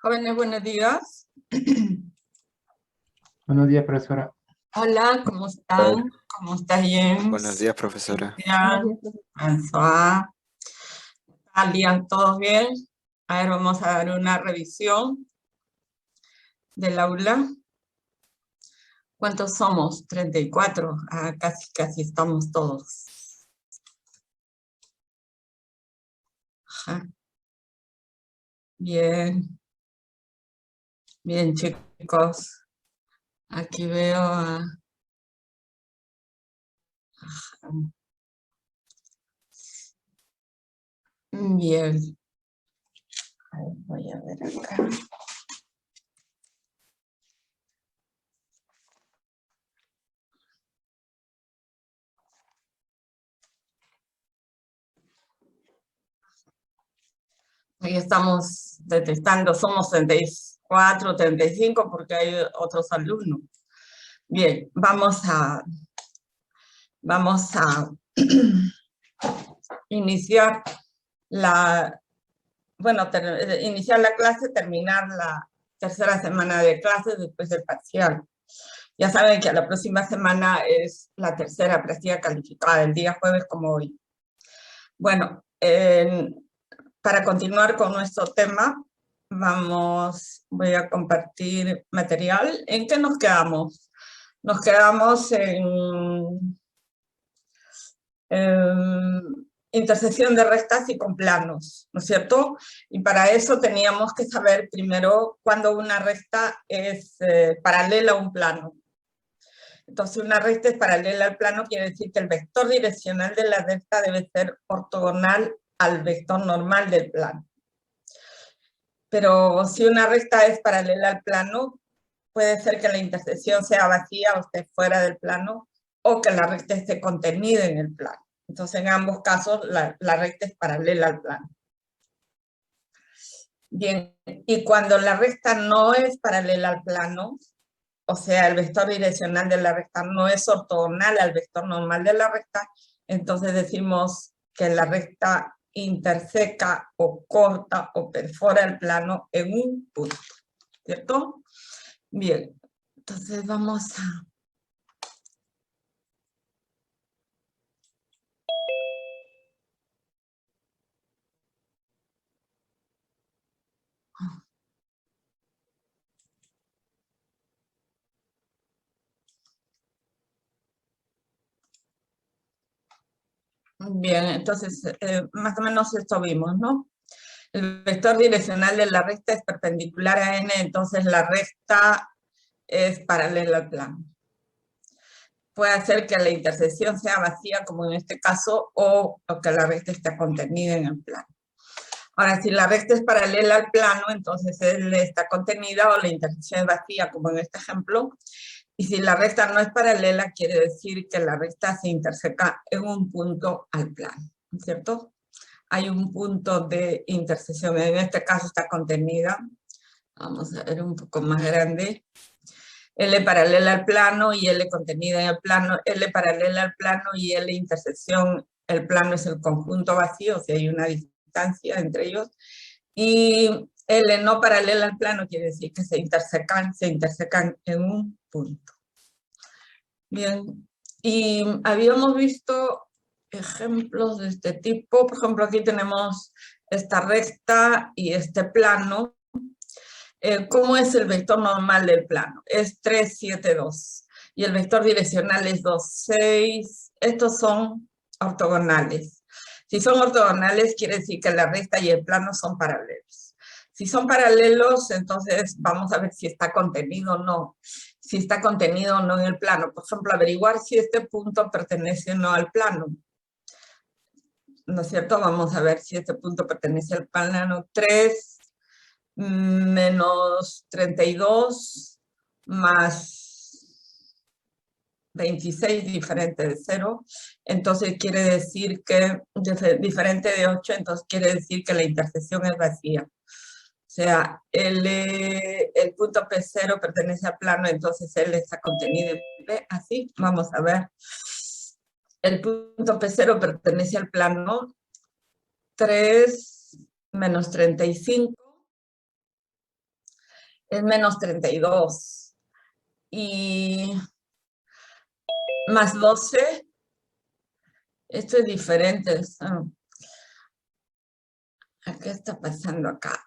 Jóvenes, buenos días. Buenos días, profesora. Hola, ¿cómo están? ¿Cómo está James? Buenos días, profesora. Cristian, François, Alian, ¿todos bien? A ver, vamos a dar una revisión del aula. ¿Cuántos somos? 34. Ah, casi estamos todos. Ajá. Bien. Bien, chicos. Aquí veo a... Bien. A ver, voy a ver acá. Ahí estamos detectando, somos 34, 35, porque hay otros alumnos. Bien, vamos a iniciar iniciar la clase, terminar la tercera semana de clases después del parcial. Ya saben que la próxima semana es la tercera práctica calificada, el día jueves como hoy. Bueno, para continuar con nuestro tema, voy a compartir material. ¿En qué nos quedamos? Nos quedamos en intersección de rectas y con planos, ¿no es cierto? Y para eso teníamos que saber primero cuándo una recta es paralela a un plano. Entonces, una recta es paralela al plano, quiere decir que el vector direccional de la recta debe ser ortogonal al vector normal del plano. Pero si una recta es paralela al plano, puede ser que la intersección sea vacía o esté fuera del plano, o que la recta esté contenida en el plano. Entonces, en ambos casos, la recta es paralela al plano. Bien, y cuando la recta no es paralela al plano, o sea, el vector direccional de la recta no es ortogonal al vector normal de la recta, entonces decimos que la recta interseca o corta o perfora el plano en un punto, ¿cierto? Bien, entonces vamos a... Bien, entonces más o menos esto vimos, ¿no? El vector direccional de la recta es perpendicular a n, entonces la recta es paralela al plano. Puede hacer que la intersección sea vacía, como en este caso, o que la recta esté contenida en el plano. Ahora, si la recta es paralela al plano, entonces él está contenida o la intersección es vacía, como en este ejemplo. Y si la recta no es paralela, quiere decir que la recta se interseca en un punto al plano, ¿cierto? Hay un punto de intersección, en este caso está contenida. Vamos a ver un poco más grande. L paralela al plano y L contenida en el plano, L paralela al plano y L intersección, el plano es el conjunto vacío, o sea, hay una distancia entre ellos, y L no paralela al plano quiere decir que se intersecan en un punto. Bien, y habíamos visto ejemplos de este tipo, por ejemplo, aquí tenemos esta recta y este plano. ¿Cómo es el vector normal del plano? Es 3, 7, 2. Y el vector direccional es 2, 6. Estos son ortogonales. Si son ortogonales, quiere decir que la recta y el plano son paralelos. Si son paralelos, entonces vamos a ver si está contenido o no. Si está contenido o no en el plano. Por ejemplo, averiguar si este punto pertenece o no al plano. ¿No es cierto? Vamos a ver si este punto pertenece al plano. 3 menos 32 más 26 diferente de 0, entonces quiere decir que, diferente de 8, entonces quiere decir que la intersección es vacía. O sea, el punto P0 pertenece al plano, entonces L está contenido en P, así, vamos a ver. El punto P0 pertenece al plano 3 menos 35, es menos 32. Y más 12, esto es diferente. ¿Qué está pasando acá?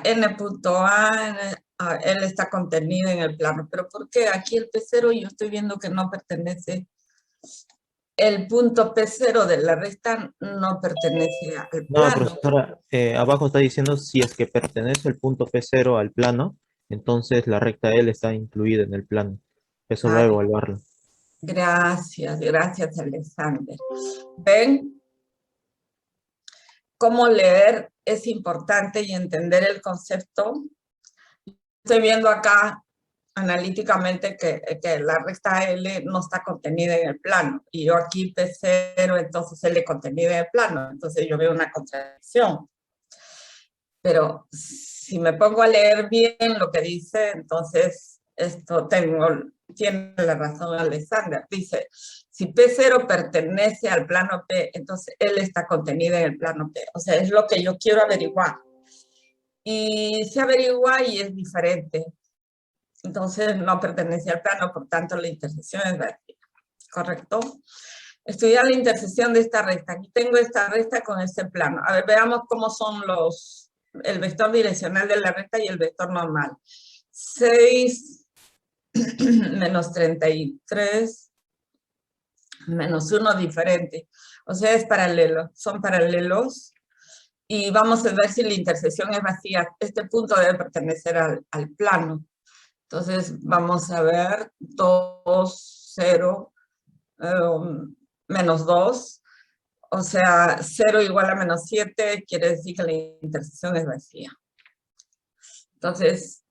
N punto A, L está contenido en el plano. ¿Pero por qué? Aquí el P0 yo estoy viendo que no pertenece. El punto P0 de la recta no pertenece al No, plano. profesora, abajo está diciendo si es que pertenece el punto P0 al plano, entonces la recta L está incluida en el plano. Eso va a Ay, evaluarlo. gracias, Alexander. ¿Ven? Cómo leer es importante y entender el concepto. Estoy viendo acá analíticamente que la recta L no está contenida en el plano, y yo aquí P0, entonces L contenida en el plano, entonces yo veo una contradicción. Pero si me pongo a leer bien lo que dice, entonces esto tiene la razón Alexander. Dice, si P0 pertenece al plano P, entonces L está contenida en el plano P. O sea, es lo que yo quiero averiguar. Y se averigua y es diferente. Entonces no pertenece al plano, por tanto la intersección es vacía. ¿Correcto? Estudiar la intersección de esta recta. Aquí tengo esta recta con este plano. A ver, veamos cómo son el vector direccional de la recta y el vector normal. 6 menos 33 menos 1 diferente. O sea, es paralelo. Son paralelos. Y vamos a ver si la intersección es vacía. Este punto debe pertenecer al plano. Entonces, vamos a ver 2, 0, menos 2. O sea, 0 igual a menos 7 quiere decir que la intersección es vacía. Entonces,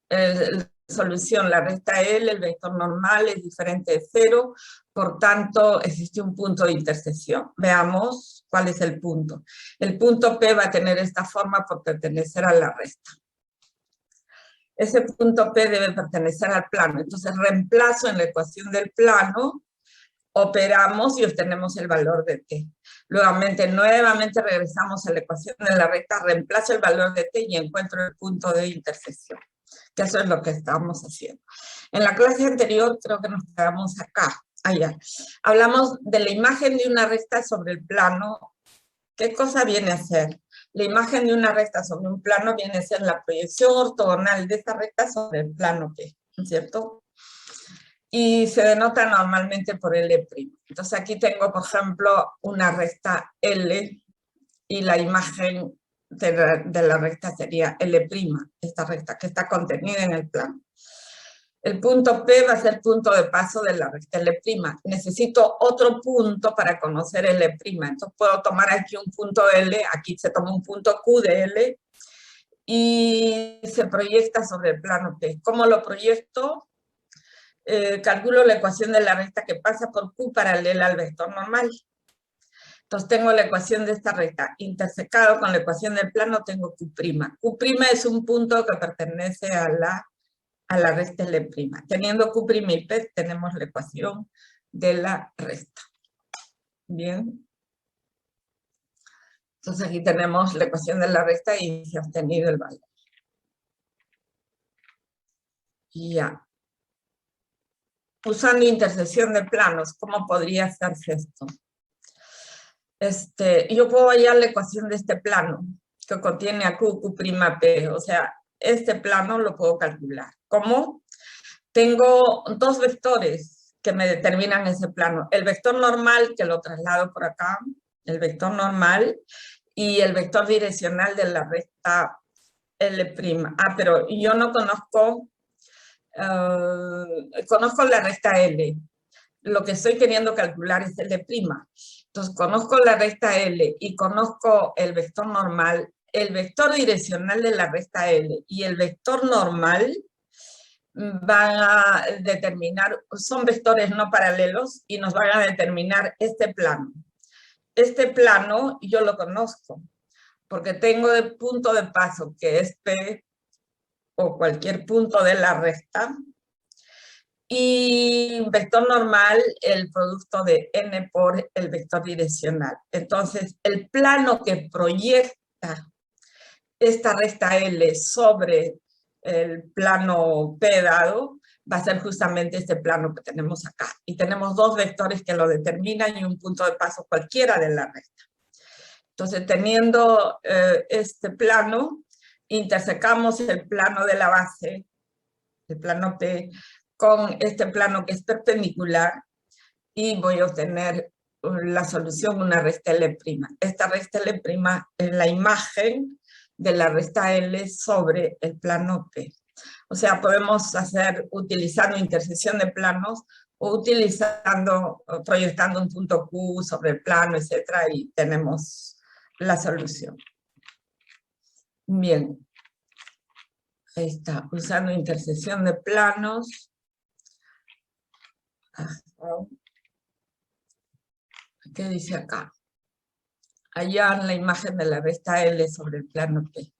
solución, la recta L, el vector normal es diferente de 0, por tanto, existe un punto de intersección. Veamos cuál es el punto. El punto P va a tener esta forma por pertenecer a la recta. Ese punto P debe pertenecer al plano. Entonces, reemplazo en la ecuación del plano, operamos y obtenemos el valor de t. Nuevamente regresamos a la ecuación de la recta, reemplazo el valor de t y encuentro el punto de intersección, que eso es lo que estamos haciendo. En la clase anterior creo que nos quedamos acá, allá. Hablamos de la imagen de una recta sobre el plano. ¿Qué cosa viene a ser? La imagen de una recta sobre un plano viene a ser la proyección ortogonal de esta recta sobre el plano P, ¿cierto? Y se denota normalmente por L'. Entonces aquí tengo, por ejemplo, una recta L y la imagen de la recta sería L', esta recta que está contenida en el plano. El punto P va a ser punto de paso de la recta L'. Necesito otro punto para conocer L'. Entonces puedo tomar aquí un punto L, aquí se toma un punto Q de L y se proyecta sobre el plano P. ¿Cómo lo proyecto? Calculo la ecuación de la recta que pasa por Q paralela al vector normal. Entonces tengo la ecuación de esta recta. Intersecado con la ecuación del plano tengo Q'. Q' es un punto que pertenece a la recta L'. Teniendo Q' y P, tenemos la ecuación de la recta. Bien. Entonces aquí tenemos la ecuación de la recta y se ha obtenido el valor. Ya. Usando intersección de planos, ¿cómo podría hacerse esto? Yo puedo hallar la ecuación de este plano, que contiene a Q, Q', P. O sea, este plano lo puedo calcular. ¿Cómo? Tengo dos vectores que me determinan ese plano. El vector normal, que lo traslado por acá, el vector normal, y el vector direccional de la recta L'. Pero yo no conozco, conozco la recta L. Lo que estoy queriendo calcular es L'. Entonces, conozco la recta L y conozco el vector normal, el vector direccional de la recta L y el vector normal van a determinar, son vectores no paralelos y nos van a determinar este plano. Este plano yo lo conozco porque tengo el punto de paso que es P o cualquier punto de la recta y vector normal el producto de n por el vector direccional. Entonces el plano que proyecta esta recta L sobre el plano P dado, va a ser justamente este plano que tenemos acá. Y tenemos dos vectores que lo determinan y un punto de paso cualquiera de la recta. Entonces, teniendo este plano, intersecamos el plano de la base, el plano P, con este plano que es perpendicular, y voy a obtener la solución, una recta L'. Esta recta L' es la imagen de la recta L sobre el plano P. O sea, podemos hacer utilizando intersección de planos o utilizando, proyectando un punto Q sobre el plano, etcétera, y tenemos la solución. Bien. Ahí está, usando intersección de planos. ¿Qué dice acá? Hallar la imagen de la recta L sobre el plano P.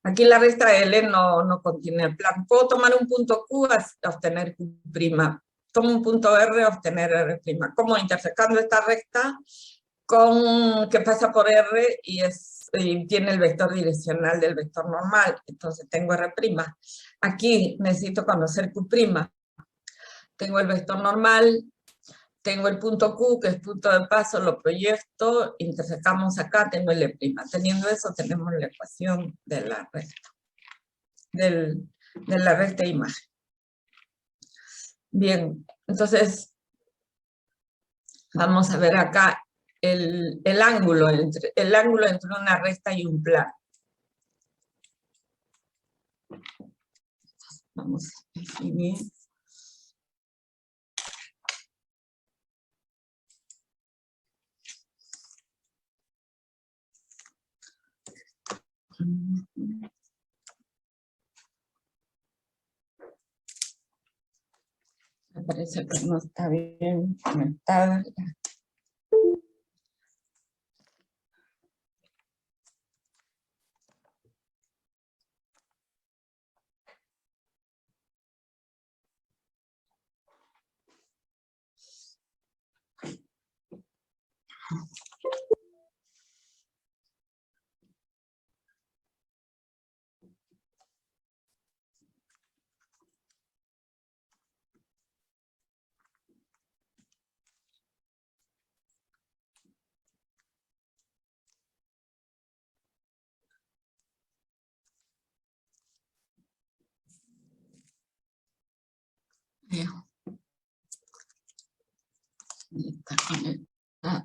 Aquí la recta L no contiene el plano. Puedo tomar un punto Q a obtener Q'. Tomo un punto R a obtener R'. ¿Cómo? Intersecando esta recta que pasa por R y tiene el vector direccional del vector normal. Entonces tengo R'. Aquí necesito conocer Q'. Tengo el vector normal, tengo el punto Q, que es punto de paso, lo proyecto, intersecamos acá, tengo L'. Teniendo eso, tenemos la ecuación de la recta, de la recta imagen. Bien, entonces, vamos a ver acá el ángulo entre una recta y un plano. Vamos a definir. Me parece que no está bien conectada.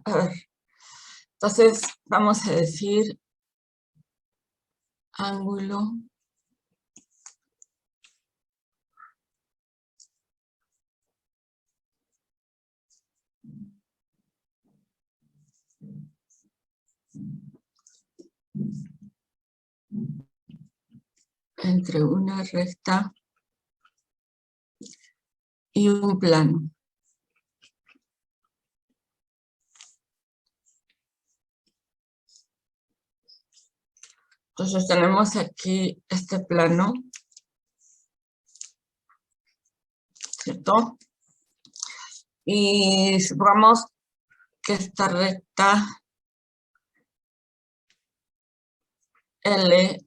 A ver. Entonces, vamos a decir ángulo entre una recta y un plano. Entonces tenemos aquí este plano, ¿cierto? Y supongamos que esta recta L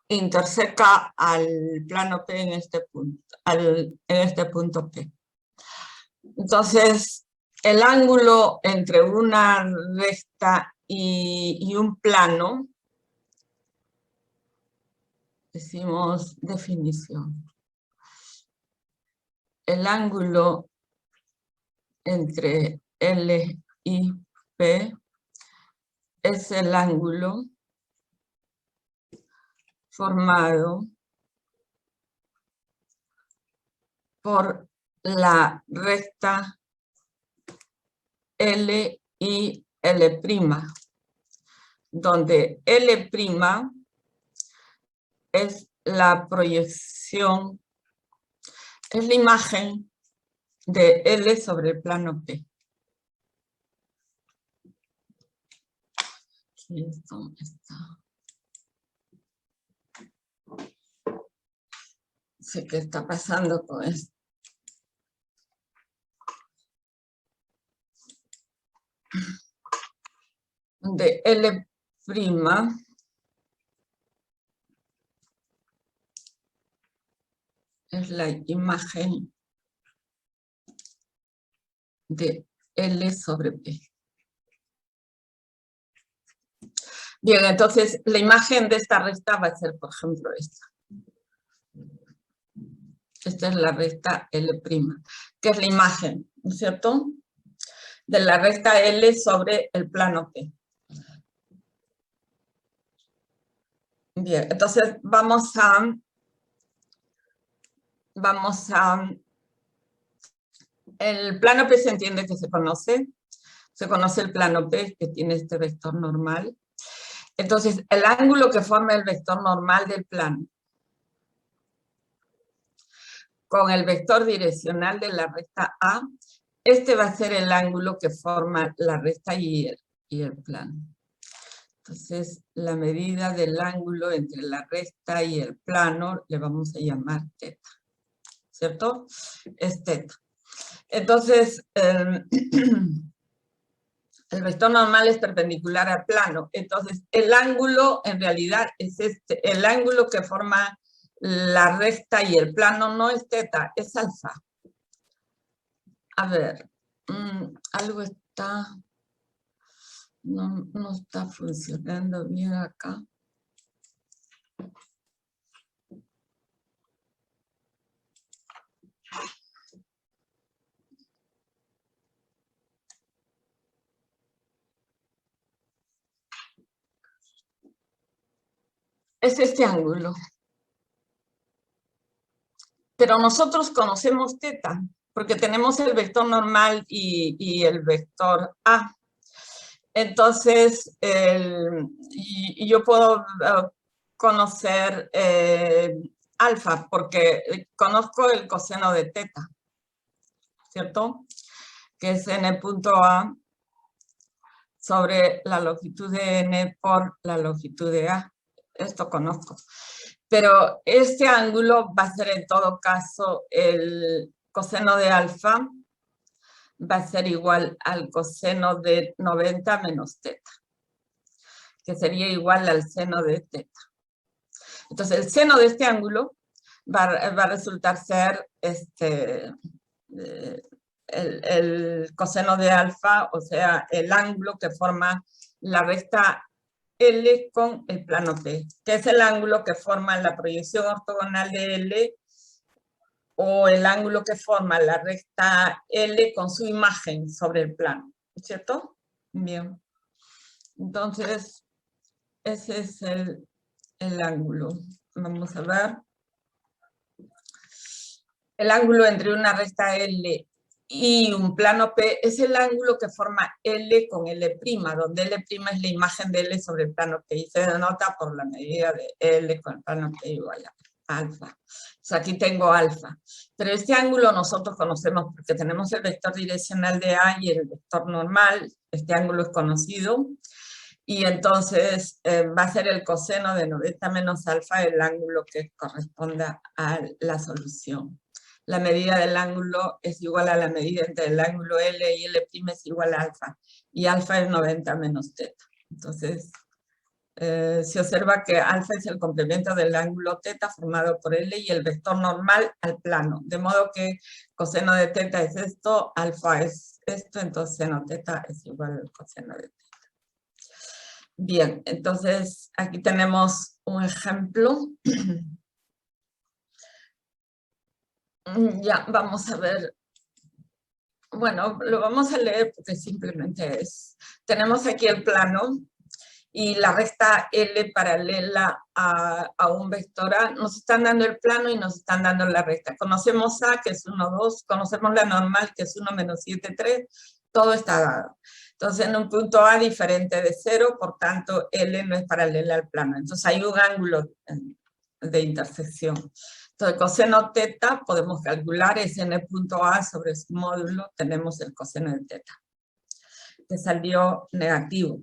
interseca al plano P en este punto, en este punto P. Entonces, el ángulo entre una recta y un plano, decimos definición. El ángulo entre L y P es el ángulo formado por la recta L y L', donde L' es la proyección, es la imagen de L sobre el plano P. Aquí esto está. No sé qué está pasando con esto. De L' es la imagen de L sobre P. Bien, entonces la imagen de esta recta va a ser, por ejemplo, esta. Esta es la recta L', que es la imagen, ¿no es cierto?, de la recta L sobre el plano P. Bien, entonces vamos a el plano P se entiende que se conoce el plano P, que tiene este vector normal. Entonces, el ángulo que forma el vector normal del plano con el vector direccional de la recta A, este va a ser el ángulo que forma la recta y el plano. Entonces, la medida del ángulo entre la recta y el plano le vamos a llamar teta, ¿cierto? Es teta. Entonces, el vector normal es perpendicular al plano. Entonces, el ángulo en realidad es este. El ángulo que forma la recta y el plano no es teta, es alfa. A ver, algo está... No está funcionando bien acá. Es este ángulo. Pero nosotros conocemos teta, porque tenemos el vector normal y el vector A. Entonces, yo puedo conocer alfa, porque conozco el coseno de teta, ¿cierto? Que es n punto A sobre la longitud de n por la longitud de A. Esto conozco. Pero este ángulo va a ser en todo caso el coseno de alfa, va a ser igual al coseno de 90 menos teta, que sería igual al seno de teta. Entonces, el seno de este ángulo va a resultar ser el coseno de alfa, o sea, el ángulo que forma la recta L con el plano P, que es el ángulo que forma la proyección ortogonal de L o el ángulo que forma la recta L con su imagen sobre el plano, ¿cierto? Bien. Entonces, ese es el ángulo. Vamos a ver. El ángulo entre una recta L y un plano P es el ángulo que forma L con L', donde L' es la imagen de L sobre el plano P y se denota por la medida de L con el plano P igual a alfa. O sea, aquí tengo alfa. Pero este ángulo nosotros conocemos porque tenemos el vector direccional de A y el vector normal. Este ángulo es conocido. Y entonces va a ser el coseno de 90 menos alfa el ángulo que corresponda a la solución. La medida del ángulo es igual a la medida entre el ángulo L y L' es igual a alfa. Y alfa es 90 menos teta. Entonces, se observa que alfa es el complemento del ángulo teta formado por L y el vector normal al plano. De modo que coseno de teta es esto, alfa es esto, entonces seno teta es igual al coseno de teta. Bien, entonces aquí tenemos un ejemplo. Ya, vamos a ver. Bueno, lo vamos a leer porque simplemente es. Tenemos aquí el plano y la recta L paralela a un vector A. Nos están dando el plano y nos están dando la recta. Conocemos A, que es 1, 2. Conocemos la normal, que es 1 menos 7, 3. Todo está dado. Entonces, en un punto A diferente de 0, por tanto, L no es paralela al plano. Entonces, hay un ángulo de intersección. Entonces, coseno teta, podemos calcular, es n punto A sobre su módulo, tenemos el coseno de teta, que salió negativo.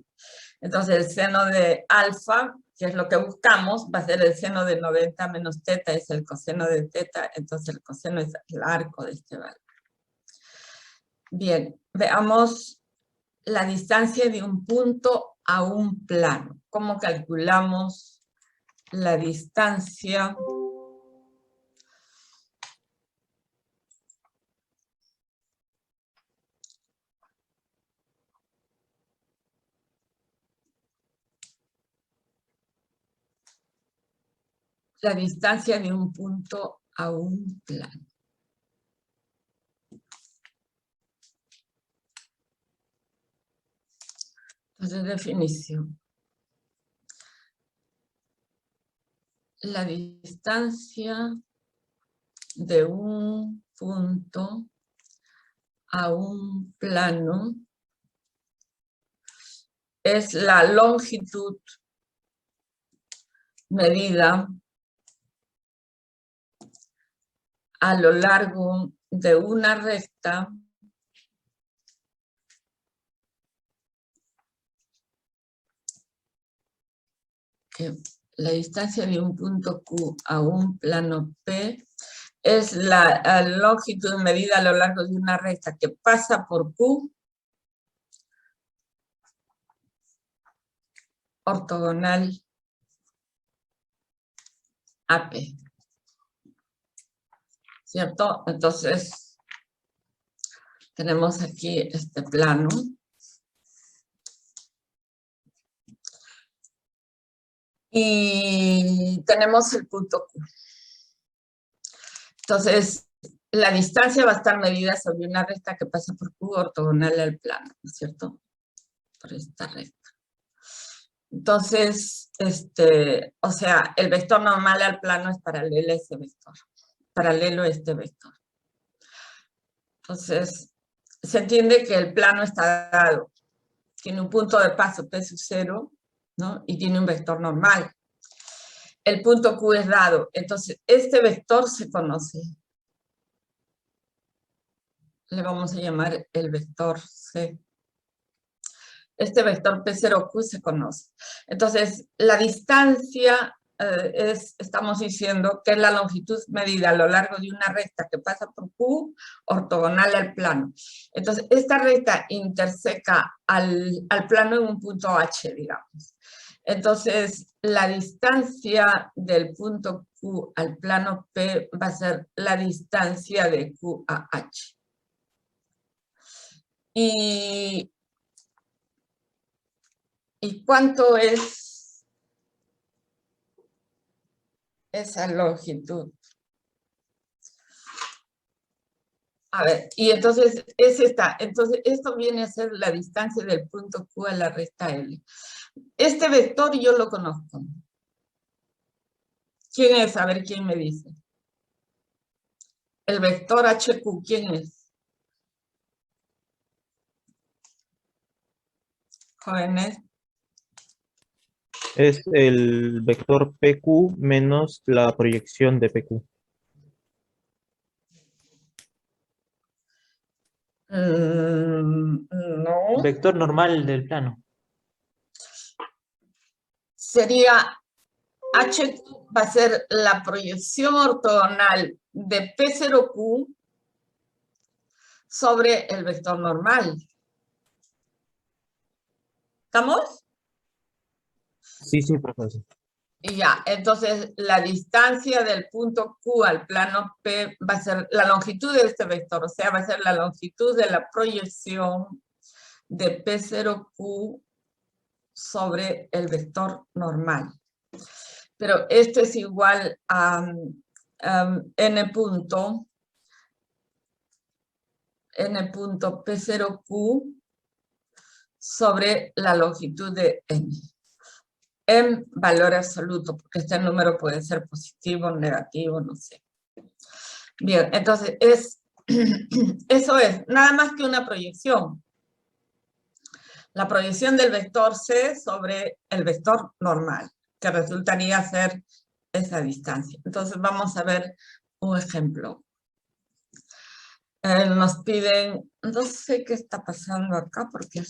Entonces, el seno de alfa, que es lo que buscamos, va a ser el seno de 90 menos teta, es el coseno de teta, entonces el coseno es el arco de este valor. Bien, veamos la distancia de un punto a un plano. ¿Cómo calculamos la distancia la distancia de un punto a un plano. Entonces, definición. La distancia de un punto a un plano es la longitud medida a lo largo de una recta que la distancia de un punto Q a un plano P es la longitud medida a lo largo de una recta que pasa por Q ortogonal a P. ¿Cierto? Entonces, tenemos aquí este plano. Y tenemos el punto Q. Entonces, la distancia va a estar medida sobre una recta que pasa por Q ortogonal al plano, ¿no es cierto? Por esta recta. Entonces, o sea, el vector normal al plano es paralelo a ese vector, paralelo a este vector. Entonces, se entiende que el plano está dado, tiene un punto de paso P sub 0, ¿no? Y tiene un vector normal. El punto Q es dado, entonces este vector se conoce. Le vamos a llamar el vector C. Este vector P0Q se conoce. Entonces, la distancia estamos diciendo que es la longitud medida a lo largo de una recta que pasa por Q ortogonal al plano. Entonces, esta recta interseca al plano en un punto H, digamos. Entonces, la distancia del punto Q al plano P va a ser la distancia de Q a H. ¿Y cuánto es esa longitud? A ver, y entonces es esta. Entonces, esto viene a ser la distancia del punto Q a la recta L. Este vector yo lo conozco. ¿Quién es? A ver, ¿quién me dice? El vector HQ, ¿quién es? Jóvenes. Es el vector PQ menos la proyección de PQ. No. Vector normal del plano. Sería HQ va a ser la proyección ortogonal de P0Q sobre el vector normal. ¿Estamos? Sí, sí, profesor. Y ya, entonces la distancia del punto Q al plano P va a ser la longitud de este vector, o sea, va a ser la longitud de la proyección de P0Q sobre el vector normal. Pero esto es igual a n punto P0Q sobre la longitud de n. En valor absoluto, porque este número puede ser positivo, negativo, no sé. Bien, entonces eso es nada más que una proyección. La proyección del vector C sobre el vector normal, que resultaría ser esa distancia. Entonces vamos a ver un ejemplo. Nos piden, no sé qué está pasando acá porque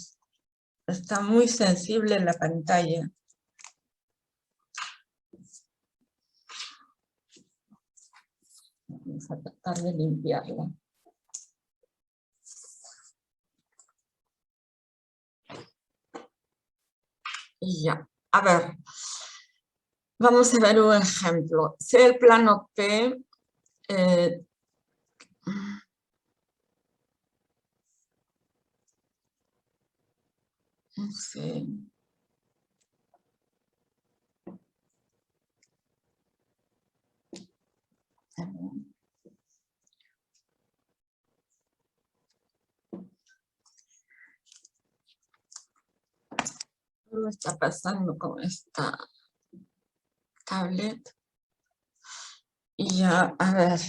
está muy sensible la pantalla. Vamos a tratar de limpiarla. Y ya, a ver, vamos a ver un ejemplo. Sea el plano P, no sé. me está pasando con esta tablet. Y ya, a ver.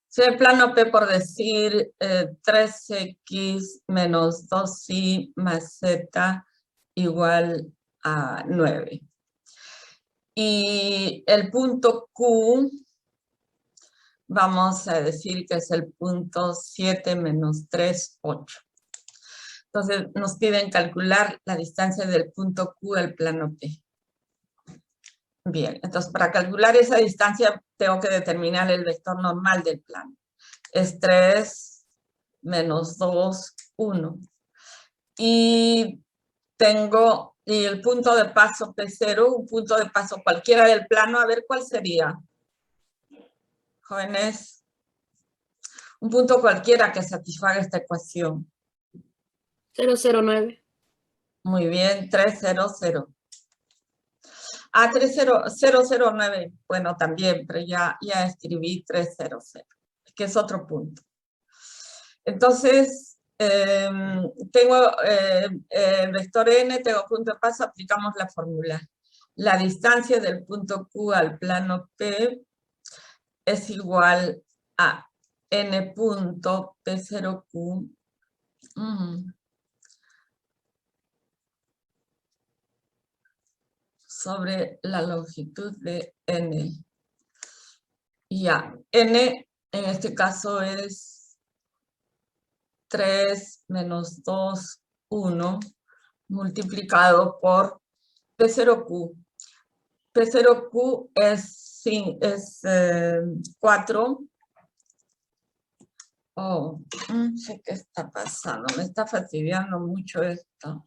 Si el plano P, por decir 3x menos 2y más z igual a 9. Y el punto Q, vamos a decir que es el punto 7 menos 3, 8. Entonces nos piden calcular la distancia del punto Q al plano P. Bien, entonces para calcular esa distancia tengo que determinar el vector normal del plano. Es 3 menos 2, 1. Y tengo el punto de paso P0, un punto de paso cualquiera del plano, a ver cuál sería. Jóvenes, un punto cualquiera que satisfaga esta ecuación. 009. Muy bien, 300. 009, bueno, también, pero ya escribí 300, que es otro punto. Entonces, tengo vector n, tengo punto de paso, aplicamos la fórmula. La distancia del punto Q al plano P es igual a n punto P0Q sobre la longitud de n. Ya, n en este caso es 3 menos 2, 1, multiplicado por P0Q. P0Q es 4. Oh, no sé qué está pasando, me está fastidiando mucho esto.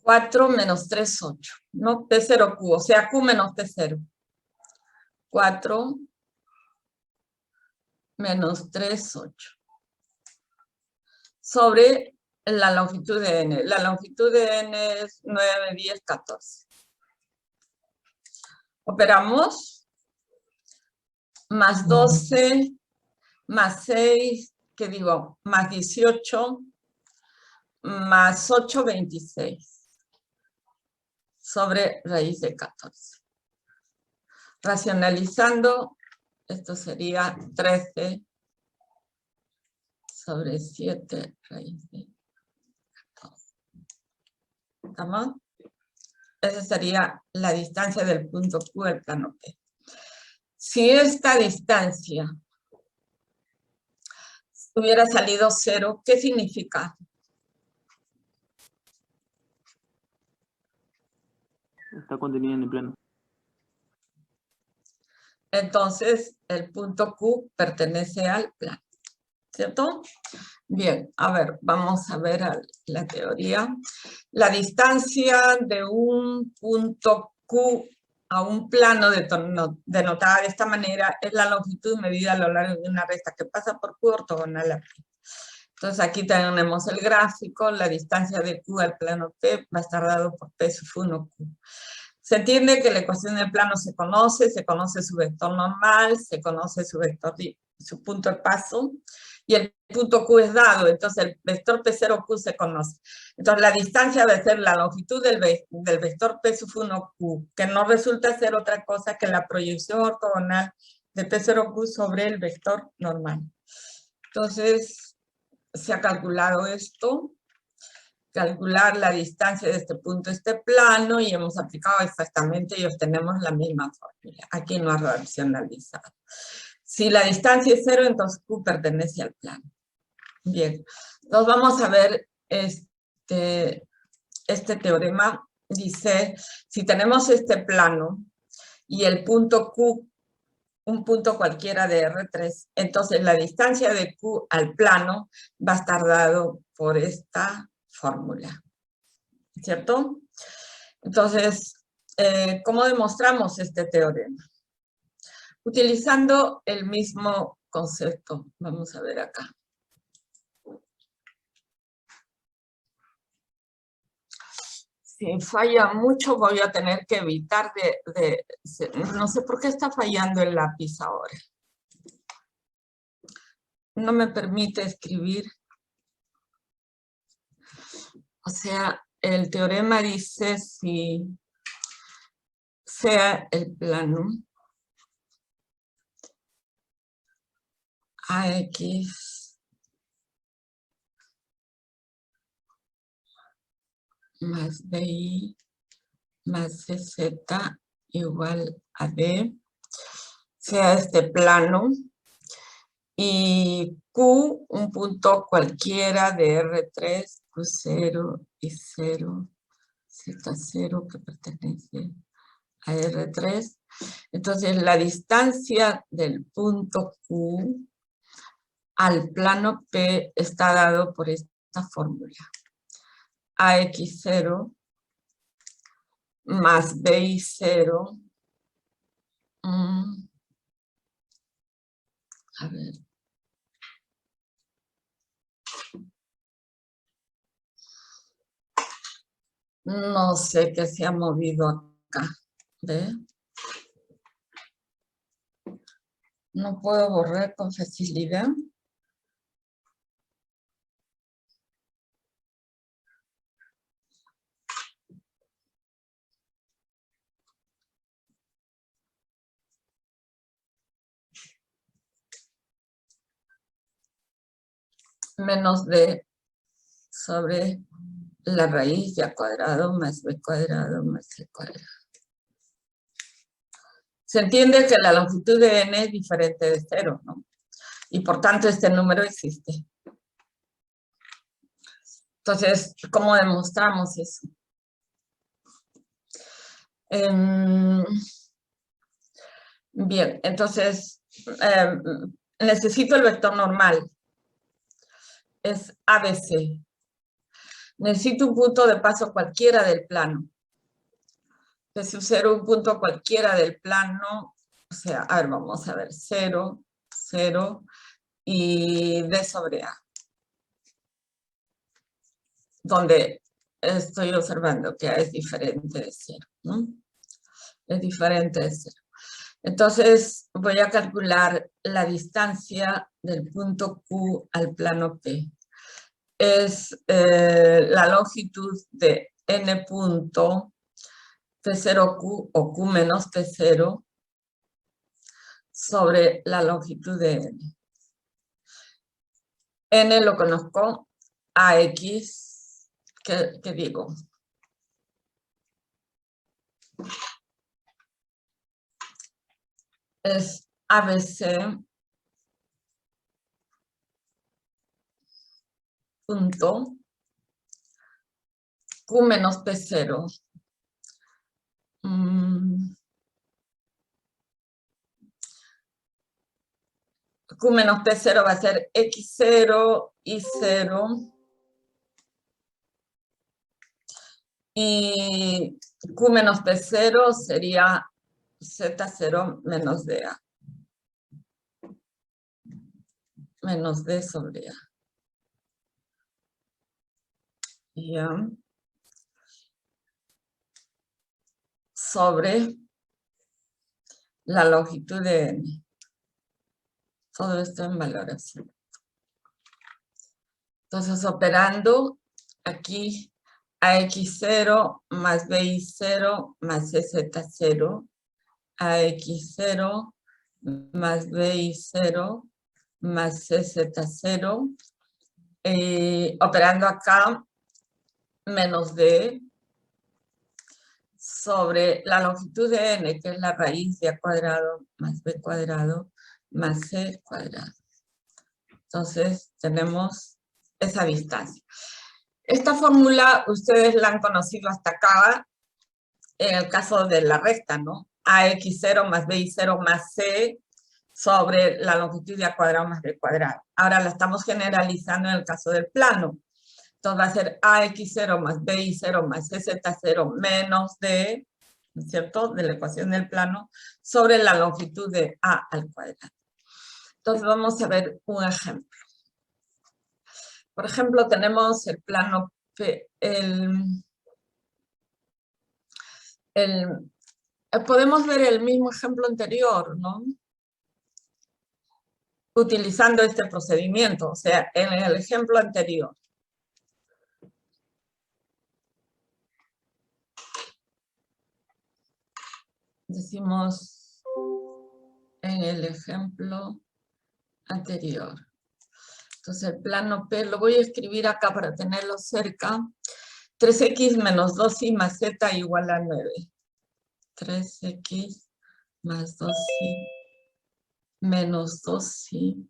4 menos 3, 8. No, P0Q, o sea, Q menos P0. 4 menos 3, 8. Sobre la longitud de n. La longitud de n es 9, 10, 14. Operamos. Más 12, más 6, ¿qué digo? Más 18, más 8, 26. Sobre raíz de 14. Racionalizando, esto sería 13 sobre 7 raíz de 14. ¿Estamos? Esa sería la distancia del punto Q al plano P. Si esta distancia hubiera salido 0, ¿qué significa? Está contenida en el plano. Entonces, el punto Q pertenece al plano, ¿cierto? Bien, a ver, vamos a ver la teoría. La distancia de un punto Q a un plano denotada de esta manera es la longitud medida a lo largo de una recta que pasa por Q ortogonal a P. Entonces aquí tenemos el gráfico, la distancia de Q al plano P va a estar dado por P sub 1 Q. Se entiende que la ecuación del plano se conoce su vector normal, se conoce su punto de paso, y el punto Q es dado, entonces el vector P0Q se conoce. Entonces la distancia va a ser la longitud del vector P sub 1Q, que no resulta ser otra cosa que la proyección ortogonal de P0Q sobre el vector normal. Entonces, se ha calculado esto, calcular la distancia de este punto a este plano, y hemos aplicado exactamente y obtenemos la misma fórmula. Aquí no ha racionalizado. Si la distancia es 0, entonces Q pertenece al plano. Bien, entonces vamos a ver este teorema. Dice, si tenemos este plano y el punto Q, un punto cualquiera de R3, entonces la distancia de Q al plano va a estar dado por esta fórmula, ¿cierto? Entonces, ¿cómo demostramos este teorema? Utilizando el mismo concepto. Vamos a ver acá. Si falla mucho voy a tener que evitar no sé por qué está fallando el lápiz ahora. No me permite escribir. O sea, el teorema dice si sea el plano AX más BI más CZ igual a D, sea este plano, y Q, un punto cualquiera de R3, Q0 y 0, Z0 que pertenece a R3. Entonces la distancia del punto Q al plano P está dado por esta fórmula. AX0 más BI0. A ver. No sé qué se ha movido acá. ¿Ve? No puedo borrar con facilidad. Menos D sobre la raíz de A cuadrado más B cuadrado más C cuadrado. Se entiende que la longitud de n es diferente de 0, ¿no? Y por tanto este número existe. Entonces, ¿cómo demostramos eso? Bien, entonces necesito el vector normal. Es ABC. Necesito un punto de paso cualquiera del plano. Entonces, usar un punto cualquiera del plano, o sea, a ver, vamos a ver, 0, 0 y D sobre A. Donde estoy observando que A es diferente de 0, ¿no? Es diferente de 0. Entonces, voy a calcular la distancia del punto Q al plano P. Es la longitud de n punto T0Q o Q menos T0 sobre la longitud de n. N lo conozco, AX, ¿qué digo? Es ABC punto Q menos P0. Q menos P0 va a ser X0 y 0. Y Q menos P0 sería Z0 menos DA. Menos D sobre A. Ya. Sobre la longitud de n. Todo esto en valor absoluto. Entonces, operando aquí AX0 más BI0 más CZ0, AX0 más BI0 más CZ0, operando acá menos D sobre la longitud de n, que es la raíz de A cuadrado más B cuadrado más C cuadrado. Entonces, tenemos esa distancia. Esta fórmula ustedes la han conocido hasta acá en el caso de la recta, ¿no? AX0 más BI0 más C sobre la longitud de A cuadrado más B cuadrado. Ahora la estamos generalizando en el caso del plano. Entonces va a ser AX0 más BI0 más CZ0 menos D, ¿no es cierto?, de la ecuación del plano, sobre la longitud de A al cuadrado. Entonces vamos a ver un ejemplo. Por ejemplo, tenemos el plano P, podemos ver el mismo ejemplo anterior, ¿no? Utilizando este procedimiento, o sea, en el ejemplo anterior. Decimos en el ejemplo anterior. Entonces el plano P lo voy a escribir acá para tenerlo cerca. 3x menos 2y más z igual a 9. 3x más 2y menos 2y.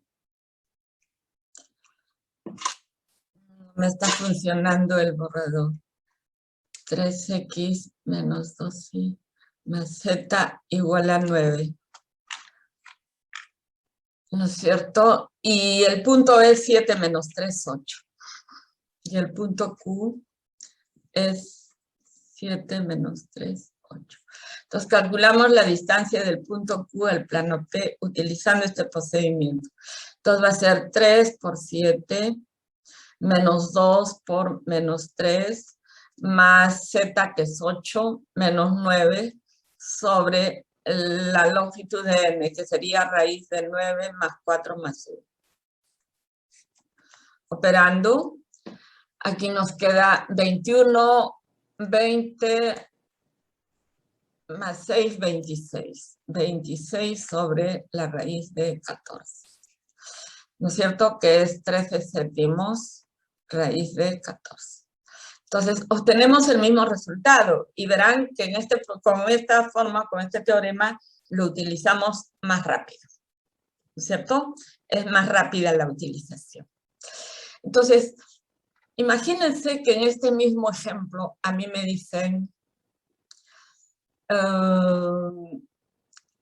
No me está funcionando el borrador. 3x menos 2y más z igual a 9. ¿No es cierto? Y el punto es 7 menos 3, 8. Y el punto Q es 7 menos 3, 8. Entonces calculamos la distancia del punto Q al plano P utilizando este procedimiento. Entonces va a ser 3 por 7 menos 2 por menos 3 más z, que es 8, menos 9 sobre la longitud de n, que sería raíz de 9 más 4 más 1. Operando, aquí nos queda 21, 20 más 6, 26. 26 sobre la raíz de 14. ¿No es cierto? Que es 13 séptimos raíz de 14. Entonces, obtenemos el mismo resultado y verán que con esta forma, con este teorema, lo utilizamos más rápido. ¿No es cierto? Es más rápida la utilización. Entonces, imagínense que en este mismo ejemplo a mí me dicen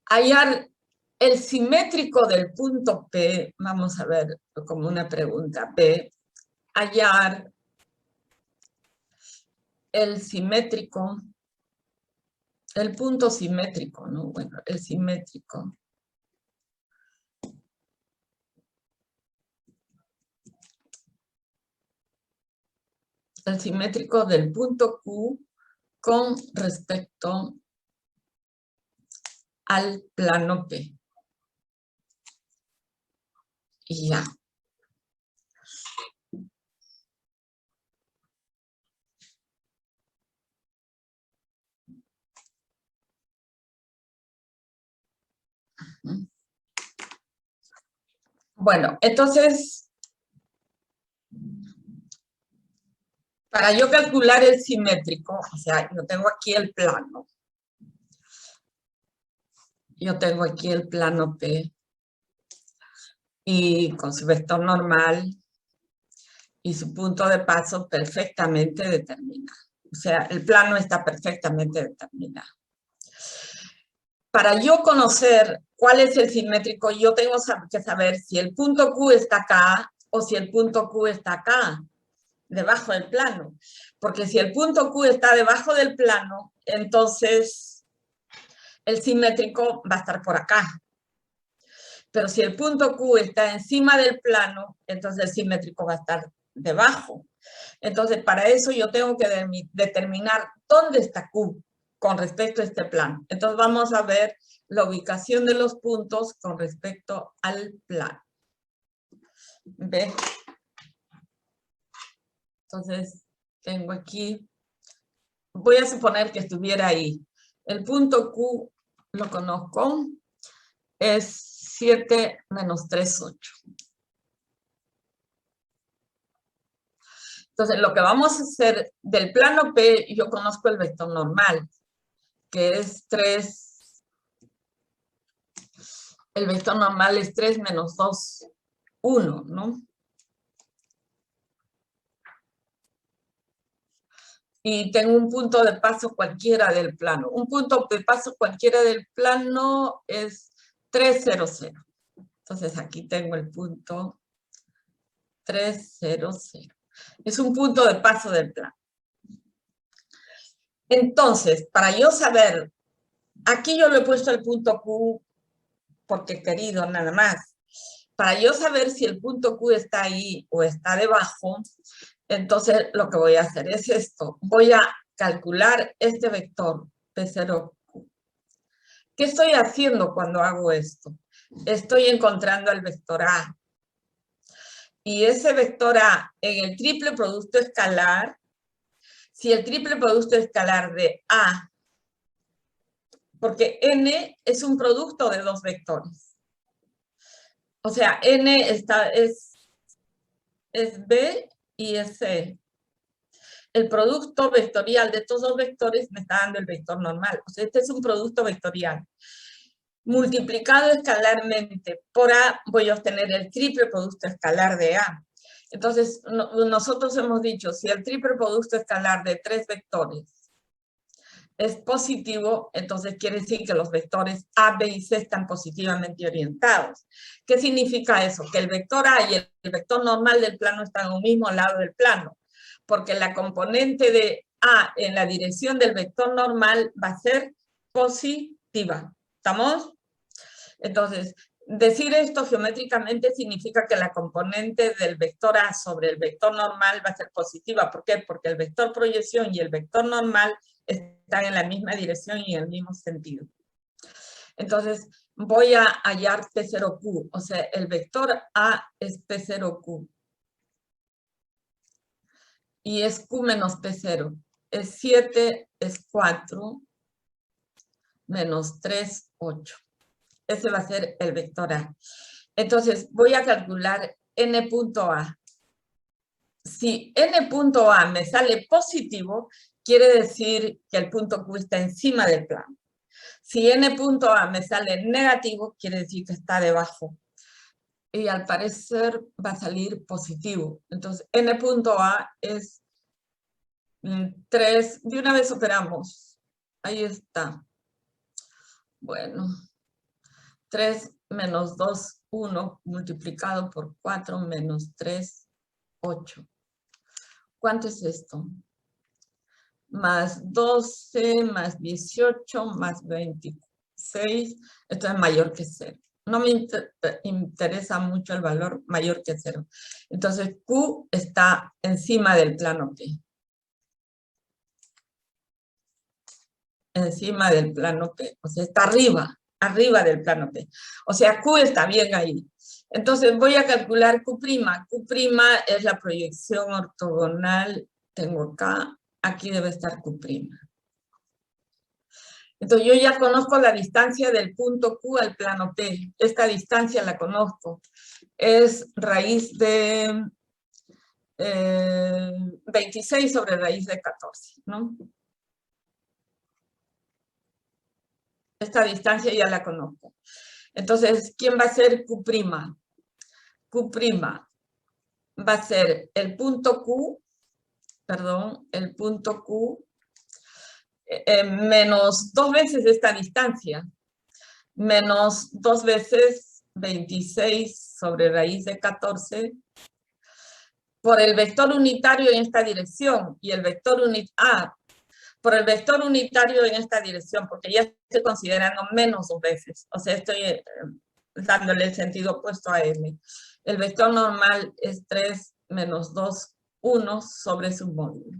hallar el simétrico del punto P, vamos a ver como una pregunta, P, hallar el simétrico, el punto simétrico, ¿no? Bueno, el simétrico. El simétrico del punto Q con respecto al plano P. Y ya. Bueno, entonces, para yo calcular el simétrico, o sea, yo tengo aquí el plano. Yo tengo aquí el plano P y con su vector normal y su punto de paso perfectamente determinado. O sea, el plano está perfectamente determinado. Para yo conocer cuál es el simétrico, yo tengo que saber si el punto Q está acá o si el punto Q está acá, debajo del plano. Porque si el punto Q está debajo del plano, entonces el simétrico va a estar por acá. Pero si el punto Q está encima del plano, entonces el simétrico va a estar debajo. Entonces, para eso yo tengo que determinar dónde está Q con respecto a este plano. Entonces, vamos a ver la ubicación de los puntos con respecto al plano. ¿Ven? Entonces, tengo aquí, voy a suponer que estuviera ahí. El punto Q lo conozco, es 7 menos 3, 8. Entonces, lo que vamos a hacer del plano P, yo conozco el vector normal, que es 3. El vector normal es 3 menos 2, 1, ¿no? Y tengo un punto de paso cualquiera del plano. Un punto de paso cualquiera del plano es 3, 0, 0. Entonces, aquí tengo el punto 3, 0, 0. Es un punto de paso del plano. Entonces, para yo saber, aquí yo le he puesto el punto Q porque he querido nada más. Para yo saber si el punto Q está ahí o está debajo, entonces lo que voy a hacer es esto. Voy a calcular este vector P0Q. ¿Qué estoy haciendo cuando hago esto? Estoy encontrando el vector A. Y ese vector A en el triple producto escalar, si el triple producto escalar de A, porque N es un producto de dos vectores. O sea, N es B y es C. El producto vectorial de estos dos vectores me está dando el vector normal. O sea, este es un producto vectorial. Multiplicado escalarmente por A, voy a obtener el triple producto escalar de A. Entonces, nosotros hemos dicho, si el triple producto escalar de tres vectores es positivo, entonces quiere decir que los vectores A, B y C están positivamente orientados. ¿Qué significa eso? Que el vector A y el vector normal del plano están a un mismo lado del plano, porque la componente de A en la dirección del vector normal va a ser positiva. ¿Estamos? Entonces, decir esto geométricamente significa que la componente del vector A sobre el vector normal va a ser positiva. ¿Por qué? Porque el vector proyección y el vector normal están en la misma dirección y en el mismo sentido. Entonces, voy a hallar P0Q, o sea, el vector A es P0Q. Y es Q menos P0. Es 7, es 4, menos 3, 8. Ese va a ser el vector A. Entonces, voy a calcular n punto A. Si n punto A me sale positivo, quiere decir que el punto Q está encima del plano. Si n punto A me sale negativo, quiere decir que está debajo. Y al parecer va a salir positivo. Entonces, n punto A es 3. De una vez operamos. Ahí está. Bueno. 3 menos 2, 1, multiplicado por 4 menos 3, 8. ¿Cuánto es esto? Más 12, más 18, más 26. Esto es mayor que 0. No me interesa mucho el valor mayor que 0. Entonces, Q está encima del plano P. Encima del plano P. O sea, está arriba del plano P. O sea, Q está bien ahí. Entonces voy a calcular Q'. Q' es la proyección ortogonal. Tengo acá, aquí debe estar Q'. Entonces yo ya conozco la distancia del punto Q al plano P. Esta distancia la conozco. Es raíz de 26 sobre raíz de 14, ¿no? Esta distancia ya la conozco. Entonces, ¿quién va a ser Q'? Q' va a ser el punto Q, menos 2 veces esta distancia, menos 2 veces 26 sobre raíz de 14, por el vector unitario en esta dirección, y el vector por el vector unitario en esta dirección, porque ya estoy considerando menos 2 veces, o sea, estoy dándole el sentido opuesto a M. El vector normal es 3 menos 2, 1 sobre su módulo.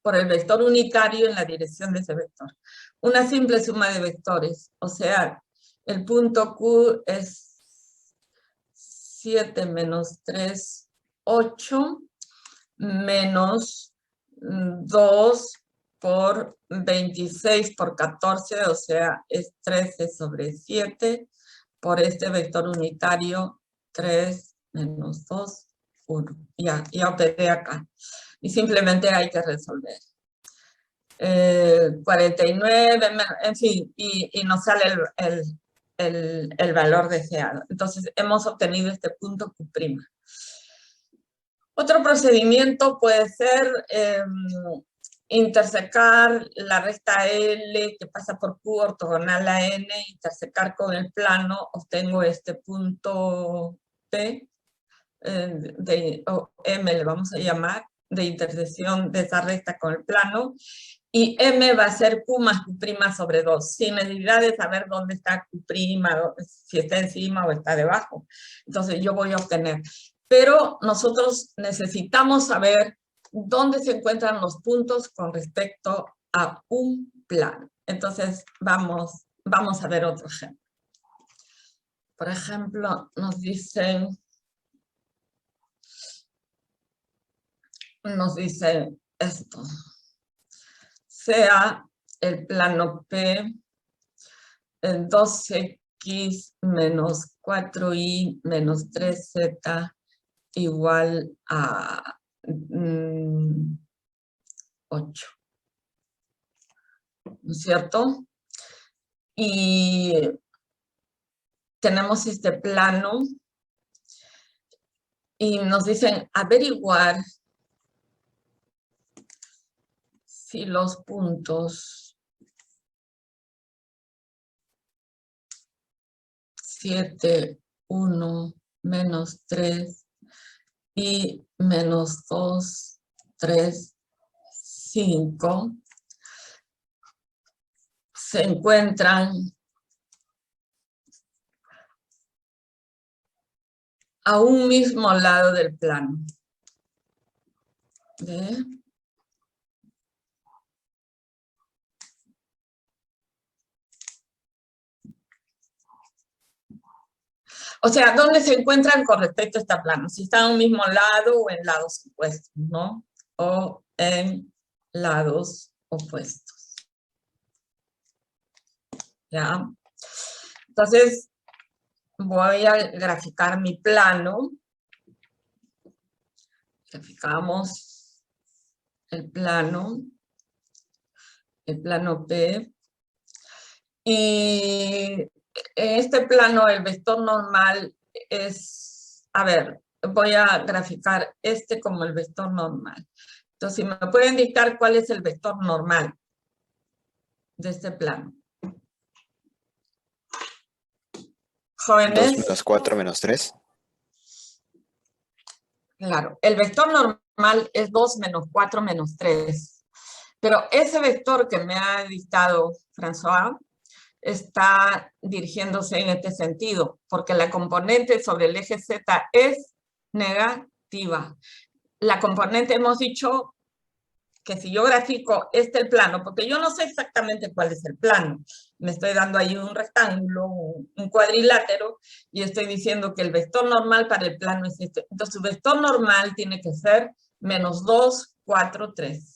Por el vector unitario en la dirección de ese vector. Una simple suma de vectores, o sea, el punto Q es 7 menos 3, 8, menos 2 por 26 por 14, o sea, es 13 sobre 7, por este vector unitario, 3 menos 2, 1. Ya operé acá. Y simplemente hay que resolver. 49, en fin, y nos sale el valor deseado. Entonces, hemos obtenido este punto Q'. Otro procedimiento puede ser intersecar la recta L que pasa por Q ortogonal a N, intersecar con el plano, obtengo este punto P, o M le vamos a llamar, de intersección de esa recta con el plano, y M va a ser Q más Q' sobre 2, sin necesidad de saber dónde está Q', si está encima o está debajo. Entonces yo voy a obtener. Pero nosotros necesitamos saber dónde se encuentran los puntos con respecto a un plano. Entonces, vamos a ver otro ejemplo. Por ejemplo, nos dice esto. Sea el plano P 2x menos 4y menos 3z igual a 8. ¿No es cierto? Y tenemos este plano y nos dicen averiguar si los puntos 7, 1, menos 3 y menos 2, 3, 5 se encuentran a un mismo lado del plano. ¿Ve? O sea, ¿dónde se encuentran con respecto a este plano? Si están a un mismo lado o en lados opuestos, ¿no? O en lados opuestos. ¿Ya? Entonces, voy a graficar mi plano. Graficamos el plano P. Y en este plano el vector normal es, a ver, voy a graficar este como el vector normal. Entonces, si me pueden indicar cuál es el vector normal de este plano. Jóvenes. 2 menos 4 menos 3. Claro, el vector normal es 2 menos 4 menos 3. Pero ese vector que me ha dictado François está dirigiéndose en este sentido, porque la componente sobre el eje Z es negativa. La componente, hemos dicho que si yo grafico el plano, porque yo no sé exactamente cuál es el plano, me estoy dando ahí un rectángulo, un cuadrilátero, y estoy diciendo que el vector normal para el plano es este. Entonces, su vector normal tiene que ser menos 2, 4, 3.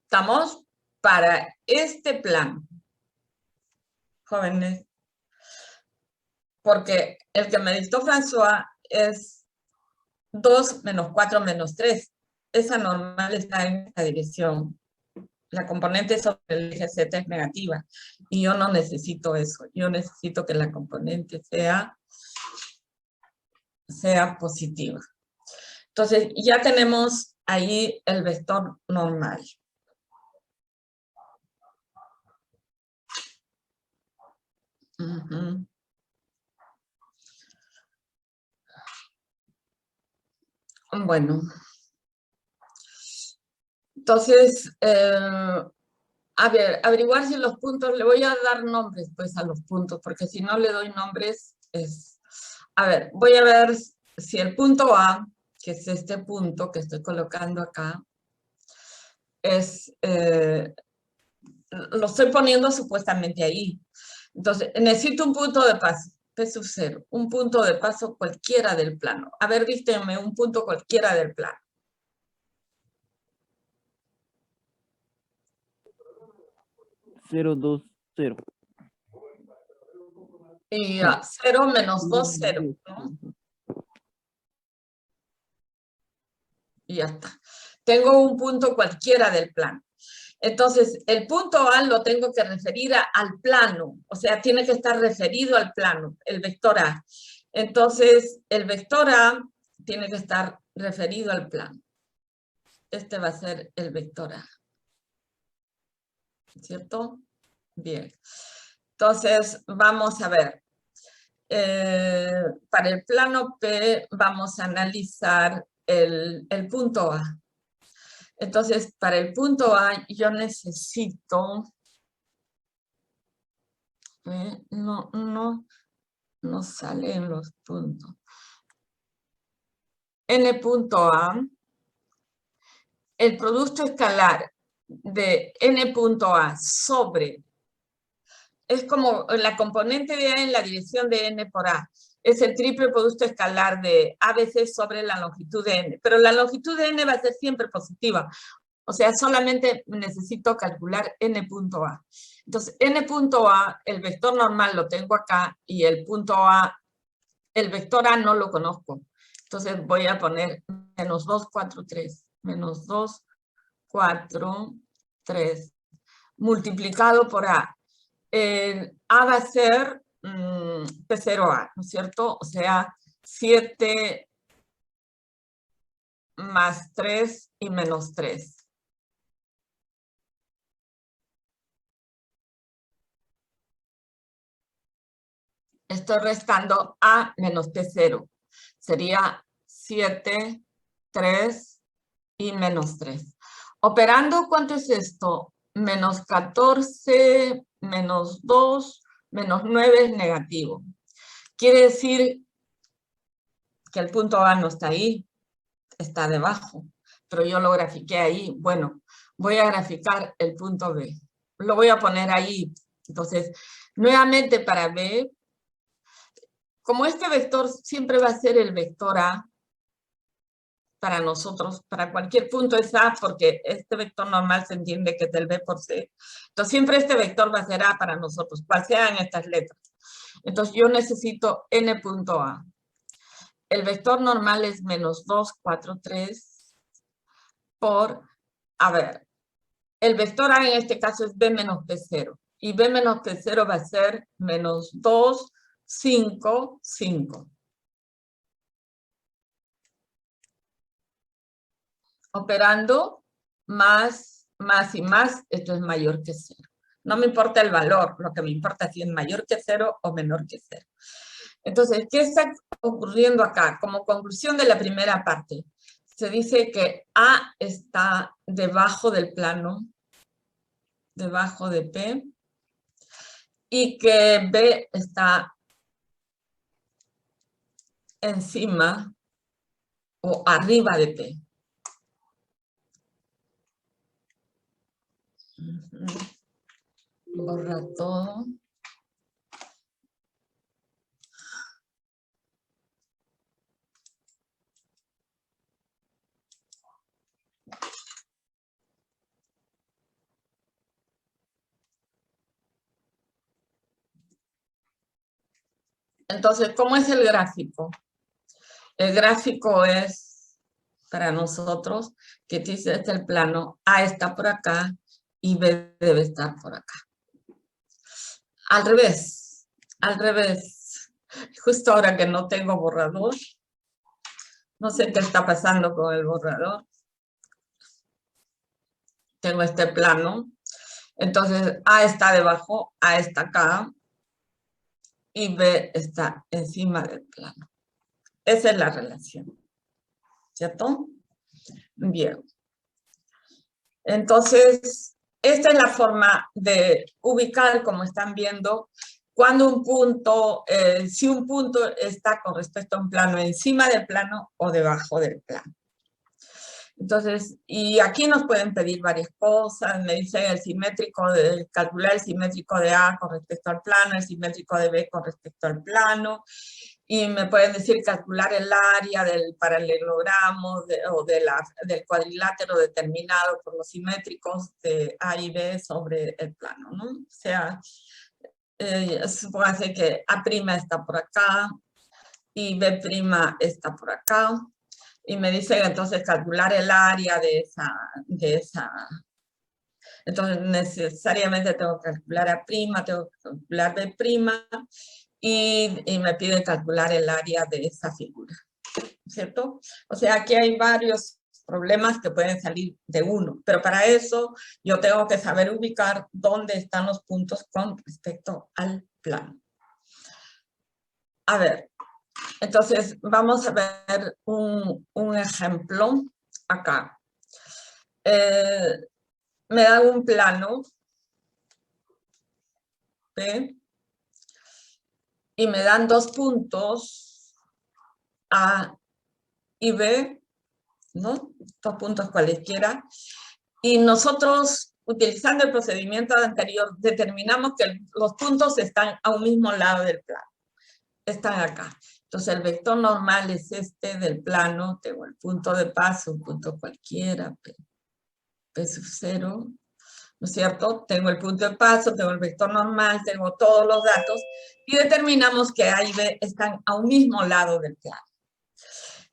Estamos para este plano, jóvenes, porque el que me dictó François es 2 menos 4 menos 3. Esa normal está en esta dirección. La componente sobre el eje Z es negativa. Y yo no necesito eso. Yo necesito que la componente sea positiva. Entonces, ya tenemos ahí el vector normal. Bueno. Entonces, a ver, averiguar si los puntos, le voy a dar nombres pues a los puntos, porque si no le doy nombres es... A ver, voy a ver si el punto A, que es este punto que estoy colocando acá, es... lo estoy poniendo supuestamente ahí. Entonces, necesito un punto de paso, P sub 0, un punto de paso cualquiera del plano. A ver, dígame un punto cualquiera del plano. 0, 2, 0. Y 0 menos 2, 0, ¿no? Y ya está. Tengo un punto cualquiera del plano. Entonces, el punto A lo tengo que referir al plano, o sea, tiene que estar referido al plano, el vector A. Entonces, el vector A tiene que estar referido al plano. Este va a ser el vector A. ¿Cierto? Bien. Entonces, vamos a ver. Para el plano P vamos a analizar el punto A. Entonces, para el punto A yo necesito... no salen los puntos. n punto A, el producto escalar de n punto A sobre, es como la componente de A en la dirección de n por A, es el triple producto escalar de ABC sobre la longitud de n, pero la longitud de n va a ser siempre positiva, o sea, solamente necesito calcular n punto A. Entonces, n punto A, el vector normal lo tengo acá, y el punto A, el vector A no lo conozco. Entonces voy a poner menos 2, 4, 3, menos 2, 4, 3, multiplicado por A. A va a ser P0A, ¿no es cierto? O sea, 7 más 3 y menos 3. Estoy restando A menos P0. Sería 7, 3 y menos 3. Operando, ¿cuánto es esto? Menos 14, menos 2, menos 9 es negativo. Quiere decir que el punto A no está ahí, está debajo, pero yo lo grafiqué ahí. Bueno, voy a graficar el punto B. Lo voy a poner ahí. Entonces, nuevamente para B, como este vector siempre va a ser el vector A, para nosotros, para cualquier punto es A, porque este vector normal se entiende que es del B por C. Entonces, siempre este vector va a ser A para nosotros, cual sean estas letras. Entonces, yo necesito n punto A. El vector normal es menos 2, 4, 3 por, a ver, el vector A en este caso es B menos P0. Y B menos P0 va a ser menos 2, 5, 5. Operando más y más, esto es mayor que 0. No me importa el valor, lo que me importa es si es mayor que 0 o menor que 0. Entonces, ¿qué está ocurriendo acá? Como conclusión de la primera parte, se dice que A está debajo del plano, debajo de P, y que B está encima o arriba de P. Borra todo. Entonces, ¿cómo es el gráfico? El gráfico es, para nosotros, que dice este es el plano, A está por acá y B debe estar por acá. Al revés, al revés. Justo ahora que no tengo borrador, no sé qué está pasando con el borrador. Tengo este plano. Entonces, A está debajo, A está acá y B está encima del plano. Esa es la relación, ¿cierto? Bien. Entonces, esta es la forma de ubicar, como están viendo, cuando un punto, si un punto está con respecto a un plano encima del plano o debajo del plano. Entonces, y aquí nos pueden pedir varias cosas, me dicen el simétrico calcular el simétrico de A con respecto al plano, el simétrico de B con respecto al plano, y me pueden decir calcular el área del paralelogramo o del cuadrilátero determinado por los simétricos de A y B sobre el plano, ¿no? O sea, supóngase que A' está por acá y B' está por acá, y me dicen entonces calcular el área de esa. Entonces necesariamente tengo que calcular A', tengo que calcular B', y me pide calcular el área de esa figura, ¿cierto? O sea, aquí hay varios problemas que pueden salir de uno, pero para eso yo tengo que saber ubicar dónde están los puntos con respecto al plano. A ver, entonces vamos a ver un ejemplo acá. Me dan un plano P y me dan dos puntos A y B, ¿no? 2 puntos cualesquiera. Y nosotros, utilizando el procedimiento anterior, determinamos que los puntos están a un mismo lado del plano. Están acá. Entonces el vector normal es este del plano. Tengo el punto de paso, un punto cualquiera, P sub 0, ¿no es cierto? Tengo el punto de paso, tengo el vector normal, tengo todos los datos, y determinamos que A y B están a un mismo lado del plano.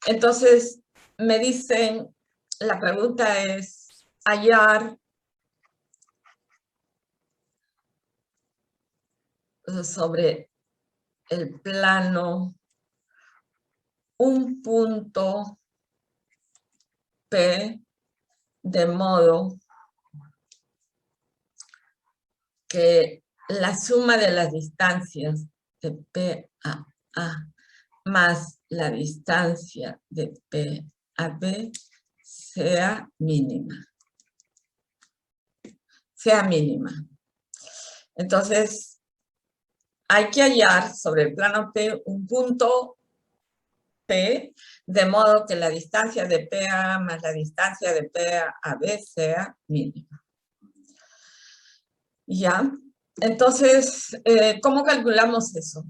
Entonces, me dicen, la pregunta es hallar sobre el plano un punto P de modo que la suma de las distancias de P a A más la distancia de P a B sea mínima. Sea mínima. Entonces, hay que hallar sobre el plano P un punto P, de modo que la distancia de P a A más la distancia de P a B sea mínima. ¿Ya? Entonces, ¿cómo calculamos eso?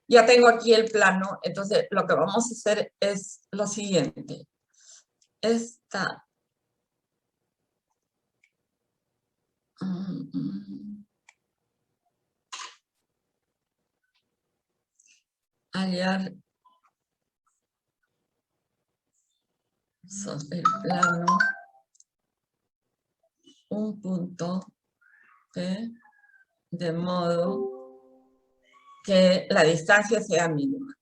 Ya tengo aquí el plano, entonces lo que vamos a hacer es lo siguiente. Hallar sobre el plano un punto P de modo que la distancia sea mínima.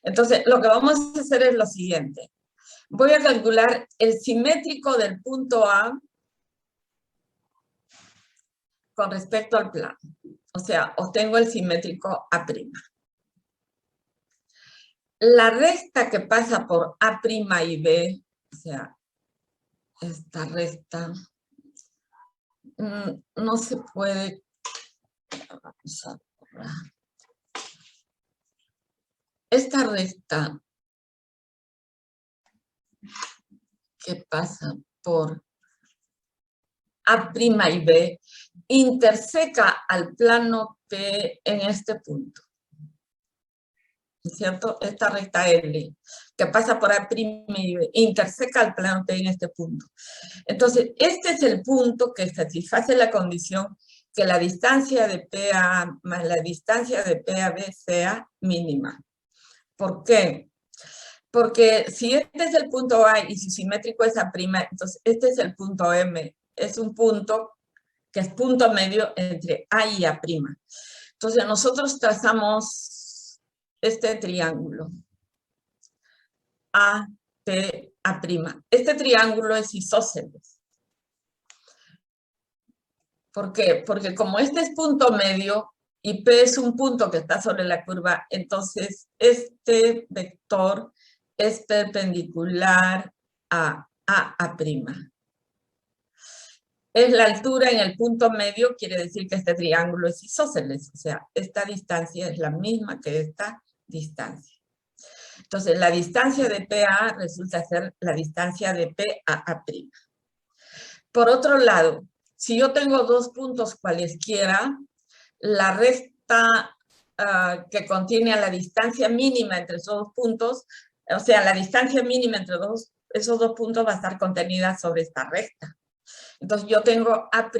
Entonces, lo que vamos a hacer es lo siguiente. Voy a calcular el simétrico del punto A con respecto al plano. O sea, obtengo el simétrico A'. La recta que pasa por A' y B, o sea, esta recta, no se puede... Vamos a borrar. Esta recta que pasa por A' y B interseca al plano P en este punto. ¿Cierto? Esta recta L que pasa por A' y B interseca al plano P en este punto. Entonces, este es el punto que satisface la condición que la distancia de PA más la distancia de PAB sea mínima. ¿Por qué? Porque si este es el punto A y su simétrico es A', entonces este es el punto M. Es un punto que es punto medio entre A y A'. Entonces nosotros trazamos este triángulo. A, P, A'. Este triángulo es isósceles. ¿Por qué? Porque como este es punto medio y P es un punto que está sobre la curva, entonces este vector es perpendicular a A'. Es la altura en el punto medio, quiere decir que este triángulo es isósceles, o sea, esta distancia es la misma que esta distancia. Entonces, la distancia de PA resulta ser la distancia de PAA'. Por otro lado, si yo tengo dos puntos cualesquiera, la recta que contiene a la distancia mínima entre esos dos puntos, o sea, la distancia mínima entre esos dos puntos va a estar contenida sobre esta recta. Entonces yo tengo A'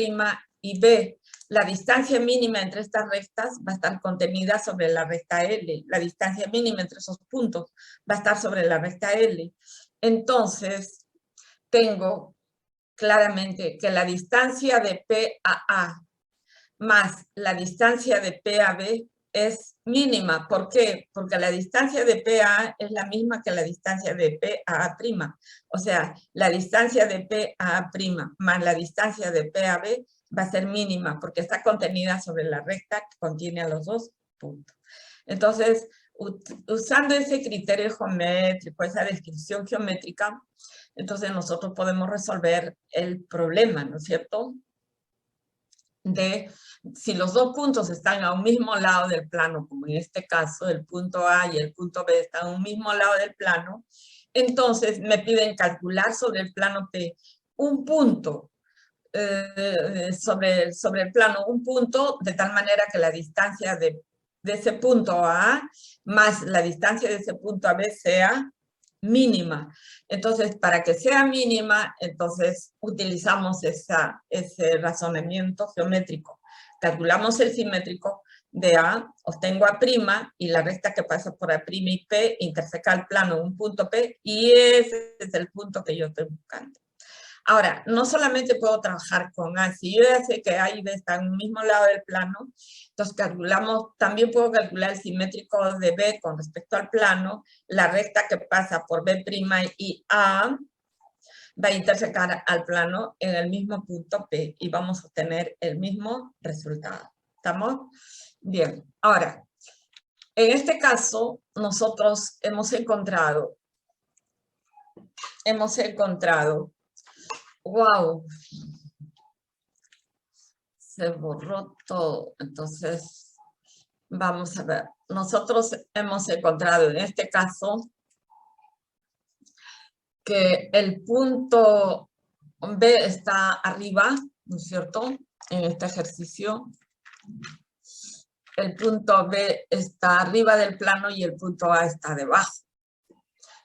y B. La distancia mínima entre estas rectas va a estar contenida sobre la recta L. La distancia mínima entre esos puntos va a estar sobre la recta L. Entonces, tengo claramente que la distancia de P a A más la distancia de P a B es mínima. ¿Por qué? Porque la distancia de P a A es la misma que la distancia de P a A'. O sea, la distancia de P a A' más la distancia de P a B va a ser mínima porque está contenida sobre la recta que contiene a los dos puntos. Entonces, usando ese criterio geométrico, esa descripción geométrica, entonces nosotros podemos resolver el problema, ¿no es cierto? de si los dos puntos están a un mismo lado del plano, como en este caso, el punto A y el punto B están a un mismo lado del plano, entonces me piden calcular sobre el plano P un punto, sobre el plano, un punto de tal manera que la distancia de ese punto A más la distancia de ese punto a B sea mínima. Entonces, para que sea mínima, entonces utilizamos ese razonamiento geométrico. Calculamos el simétrico de A, obtengo A' y la recta que pasa por A' y P interseca el plano un punto P y ese es el punto que yo estoy buscando. Ahora, no solamente puedo trabajar con A, si yo ya sé que A y B están en el mismo lado del plano, entonces también puedo calcular el simétrico de B con respecto al plano, la recta que pasa por B' y A va a intersecar al plano en el mismo punto P y vamos a obtener el mismo resultado. ¿Estamos? Bien, ahora, en este caso, nosotros hemos encontrado, wow, se borró todo. Entonces, vamos a ver. Nosotros hemos encontrado en este caso que el punto B está arriba, ¿no es cierto? En este ejercicio. El punto B está arriba del plano y el punto A está debajo.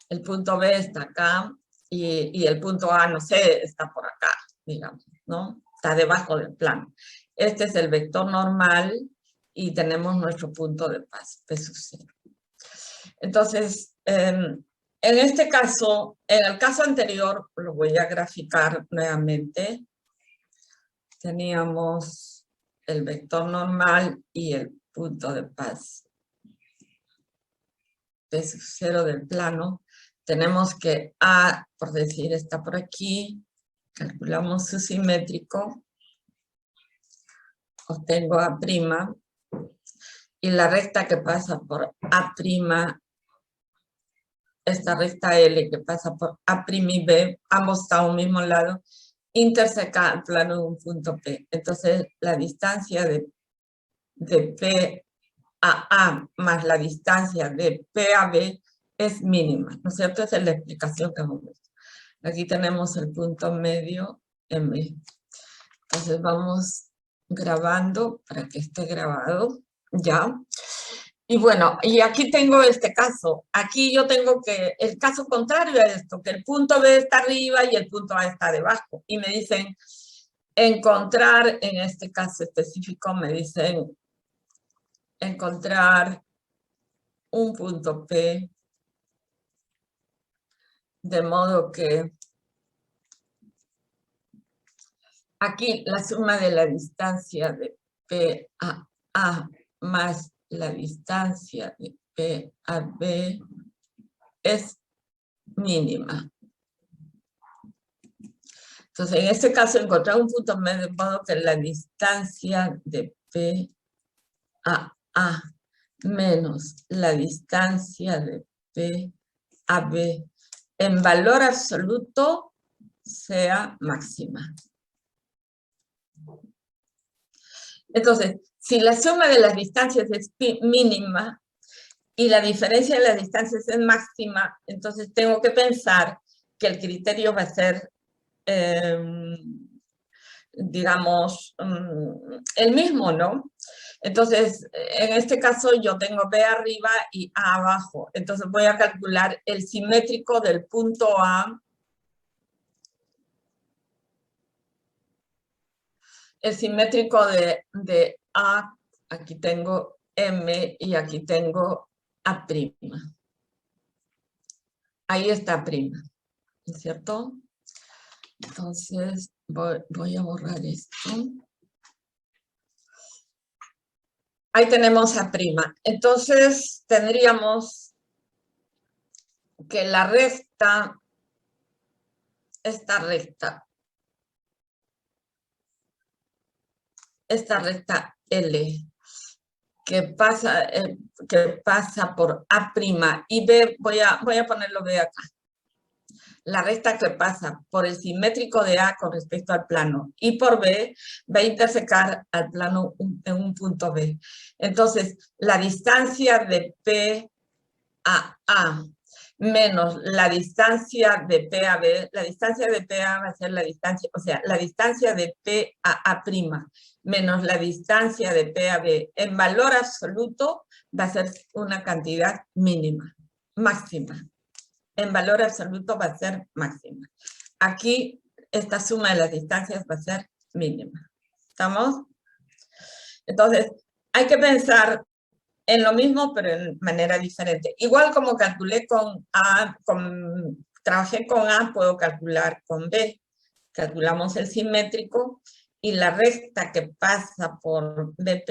El punto B está acá y el punto A, no sé, está por acá, digamos, ¿no? Está debajo del plano. Este es el vector normal y tenemos nuestro punto de paso, P sub 0. Entonces, en este caso, en el caso anterior, lo voy a graficar nuevamente. Teníamos el vector normal y el punto de paso, P sub 0 del plano. Tenemos que A, por decir, está por aquí. Calculamos su simétrico. Obtengo A'. Y la recta que pasa por A', esta recta L que pasa por A' y B, ambos están a un mismo lado, interseca el plano de un punto P. Entonces, la distancia de P a A más la distancia de P a B es mínima, ¿no es cierto? Esa es la explicación que hemos visto. Aquí tenemos el punto medio M. Entonces vamos grabando para que esté grabado ya. Y bueno, y aquí tengo este caso. Aquí yo tengo que, el caso contrario a esto, que el punto B está arriba y el punto A está debajo. Y me dicen, encontrar, en este caso específico, me dicen, encontrar un punto P, de modo que aquí la suma de la distancia de P a A más la distancia de P a B es mínima. Entonces, en este caso, encontrar un punto medio de modo que la distancia de P a A menos la distancia de P a B en valor absoluto sea máxima. Entonces, si la suma de las distancias es mínima y la diferencia de las distancias es máxima, entonces tengo que pensar que el criterio va a ser, digamos, el mismo, ¿no? Entonces, en este caso yo tengo B arriba y A abajo. Entonces voy a calcular el simétrico del punto A. El simétrico de A, aquí tengo M y aquí tengo A'. Ahí está prima, ¿no es cierto? Entonces voy a borrar esto. Ahí tenemos A'. Entonces tendríamos que la recta, esta recta L, que pasa por A' y B, voy a ponerlo B acá. la recta que pasa por el simétrico de A con respecto al plano y por B va a intersecar al plano en un punto B. Entonces, la distancia de P a A menos la distancia de P a B, la distancia de P a va a ser la distancia, o sea, la distancia de P a A' menos la distancia de P a B en valor absoluto va a ser una cantidad mínima, máxima. En valor absoluto va a ser máxima. Aquí esta suma de las distancias va a ser mínima. ¿Estamos? Entonces, hay que pensar en lo mismo, pero en manera diferente. Igual como calculé con A, trabajé con A, puedo calcular con B. Calculamos el simétrico y la recta que pasa por B'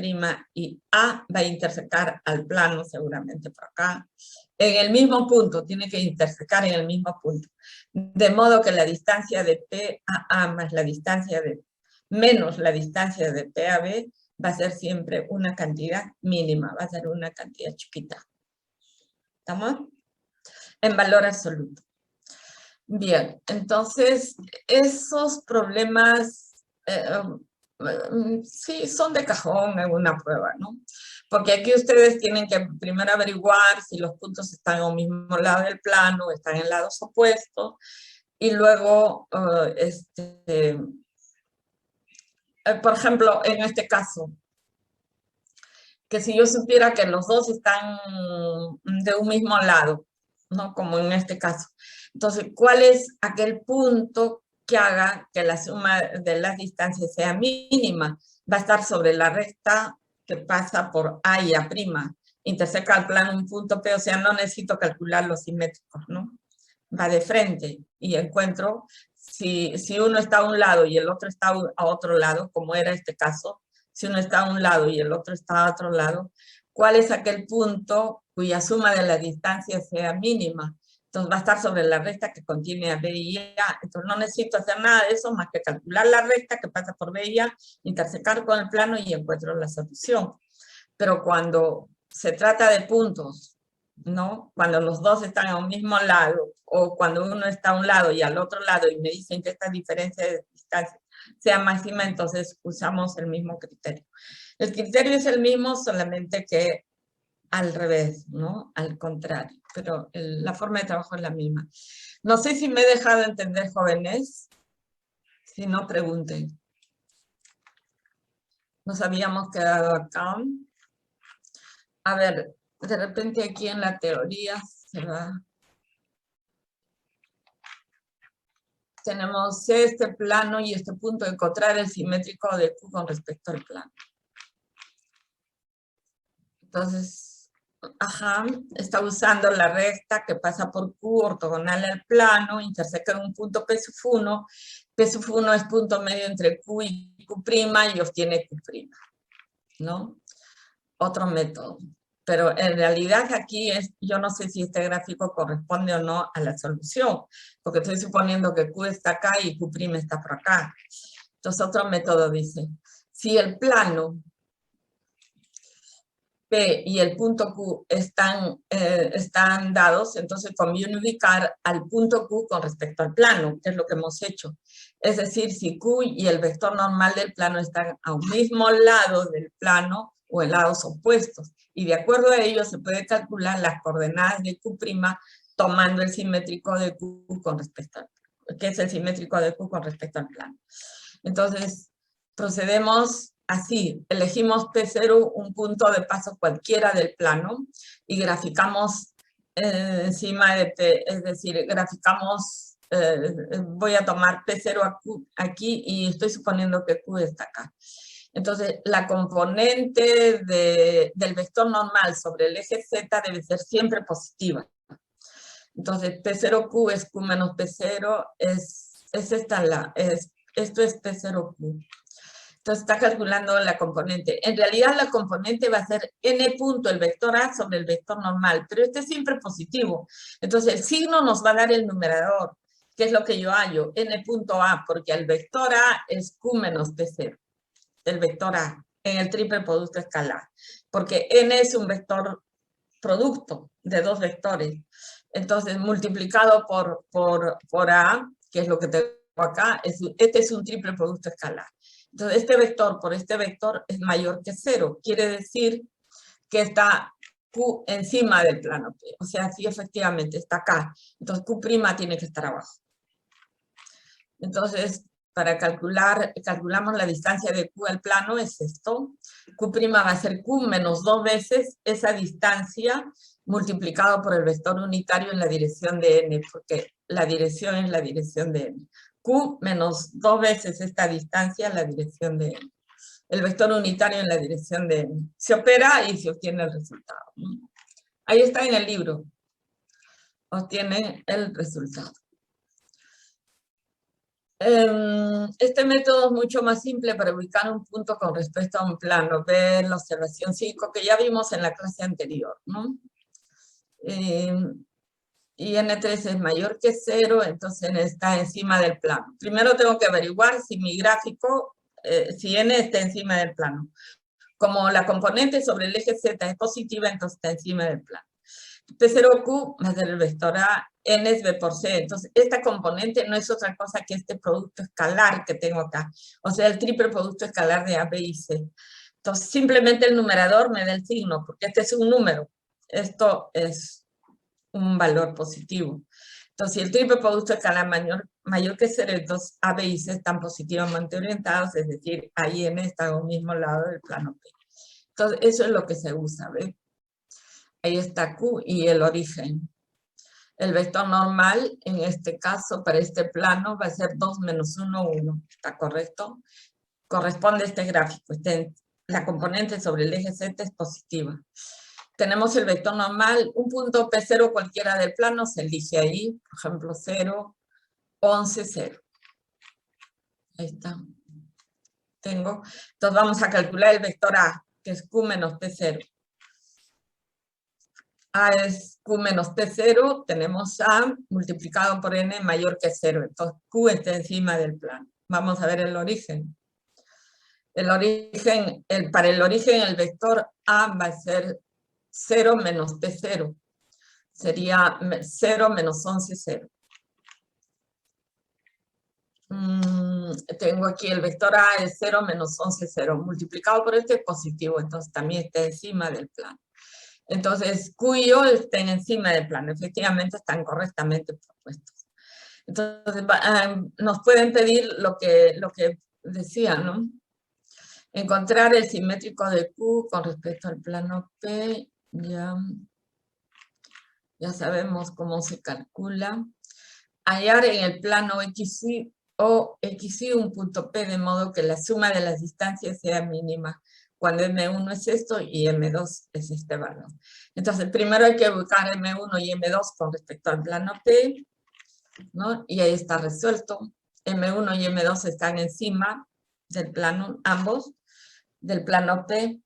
y A va a intersecar al plano seguramente por acá. En el mismo punto, tiene que intersecar en el mismo punto. De modo que la distancia de P a A más la distancia de, menos la distancia de P a B va a ser siempre una cantidad mínima, va a ser una cantidad chiquita. ¿Estamos? En valor absoluto. Bien, entonces esos problemas sí son de cajón en una prueba, ¿no? Porque aquí ustedes tienen que primero averiguar si los puntos están a un mismo lado del plano o están en lados opuestos, y luego, por ejemplo, en este caso, que si yo supiera que los dos están de un mismo lado, ¿no? Como en este caso. Entonces, ¿cuál es aquel punto que haga que la suma de las distancias sea mínima? Va a estar sobre la recta que pasa por A y A'. Interseca al plano un punto P, o sea, no necesito calcular los simétricos, ¿no? Va de frente y encuentro, si uno está a un lado y el otro está a otro lado, como era este caso, si uno está a un lado y el otro está a otro lado, ¿cuál es aquel punto cuya suma de la distancia sea mínima? Entonces va a estar sobre la recta que contiene a B y A. Entonces no necesito hacer nada de eso más que calcular la recta que pasa por B y A, intersecar con el plano y encuentro la solución. Pero cuando se trata de puntos, ¿no? Cuando los dos están a un mismo lado, o cuando uno está a un lado y al otro lado, y me dicen que esta diferencia de distancia sea máxima, entonces usamos el mismo criterio. El criterio es el mismo, solamente que al revés, ¿no? Al contrario, pero la forma de trabajo es la misma. No sé si me he dejado entender, jóvenes. Si no, pregunten. Nos habíamos quedado acá. A ver, de repente aquí en la teoría se va. Tenemos este plano y este punto, encontrar el simétrico de Q con respecto al plano. Entonces, está usando la recta que pasa por Q, ortogonal al plano, interseca en un punto P sub 1. P sub 1 es punto medio entre Q y Q' y obtiene Q', ¿no? Otro método. Pero en realidad aquí yo no sé si este gráfico corresponde o no a la solución, porque estoy suponiendo que Q está acá y Q' está por acá. Entonces otro método dice, si el plano P y el punto Q están dados, entonces conviene ubicar al punto Q con respecto al plano, que es lo que hemos hecho. Es decir, si Q y el vector normal del plano están a un mismo lado del plano o en lados opuestos, y de acuerdo a ello se puede calcular las coordenadas de Q' tomando el simétrico de Q con respecto al plano, que es el simétrico de Q con respecto al plano. Entonces, procedemos así, elegimos P0 un punto de paso cualquiera del plano y graficamos encima de P, es decir, graficamos, voy a tomar P0 aquí y estoy suponiendo que Q está acá. Entonces, la componente del vector normal sobre el eje Z debe ser siempre positiva. Entonces, P0Q es Q menos P0, esto es P0Q. Entonces está calculando la componente. En realidad la componente va a ser n punto el vector A sobre el vector normal, pero este es siempre positivo. Entonces el signo nos va a dar el numerador, que es lo que yo hallo, n punto A, porque el vector A es Q menos P0, el vector A, en el triple producto escalar, porque n es un vector producto de dos vectores. Entonces, multiplicado por A, que es lo que tengo acá, este es un triple producto escalar. Entonces, este vector por este vector es mayor que 0. Quiere decir que está Q encima del plano P. O sea, sí, efectivamente, está acá. Entonces, Q' tiene que estar abajo. Entonces, para calculamos la distancia de Q al plano, es esto. Q' va a ser Q menos 2 veces esa distancia multiplicado por el vector unitario en la dirección de n, porque la dirección es la dirección de n. Q menos 2 veces esta distancia en la dirección de n. El vector unitario en la dirección de n. Se opera y se obtiene el resultado, ¿no? Ahí está en el libro. Obtiene el resultado. Este método es mucho más simple para ubicar un punto con respecto a un plano. Ver la observación 5 que ya vimos en la clase anterior, ¿no? Y n3 es mayor que 0, entonces n está encima del plano. Primero tengo que averiguar si mi gráfico, si n está encima del plano. Como la componente sobre el eje z es positiva, entonces está encima del plano. P0Q va a ser el vector A, n es B por C. Entonces, esta componente no es otra cosa que este producto escalar que tengo acá. O sea, el triple producto escalar de A, B y C. Entonces, simplemente el numerador me da el signo, porque este es un número. Esto es un valor positivo. Entonces, si el triple producto escalar mayor que 0, entonces A, B y C están positivamente orientados, es decir, A y N están al mismo lado del plano P. Entonces, eso es lo que se usa, ¿ves? Ahí está Q y el origen. El vector normal, en este caso, para este plano, va a ser 2 menos 1, 1. ¿Está correcto? Corresponde a este gráfico. La componente sobre el eje Z es positiva. Tenemos el vector normal, un punto P0 cualquiera del plano, se elige ahí, por ejemplo, 0, 11, 0. Ahí está. Entonces vamos a calcular el vector A, que es Q menos P0. A es Q menos P0, tenemos A multiplicado por N mayor que 0, entonces Q está encima del plano. Vamos a ver el origen. Para el origen el vector A va a ser 0 menos P0. Sería 0 menos 11, 0. Tengo aquí el vector A es 0 menos 11, 0. Multiplicado por este es positivo, entonces también está encima del plano. Entonces, Q y O estén encima del plano. Efectivamente, están correctamente propuestos. Entonces, nos pueden pedir lo que decía, ¿no? Encontrar el simétrico de Q con respecto al plano P. Ya sabemos cómo se calcula. Hallar en el plano XY o XY un punto P de modo que la suma de las distancias sea mínima. Cuando M1 es esto y M2 es este valor. Entonces, primero hay que buscar M1 y M2 con respecto al plano P, ¿no? Y ahí está resuelto. M1 y M2 están encima del plano, ambos, del plano P.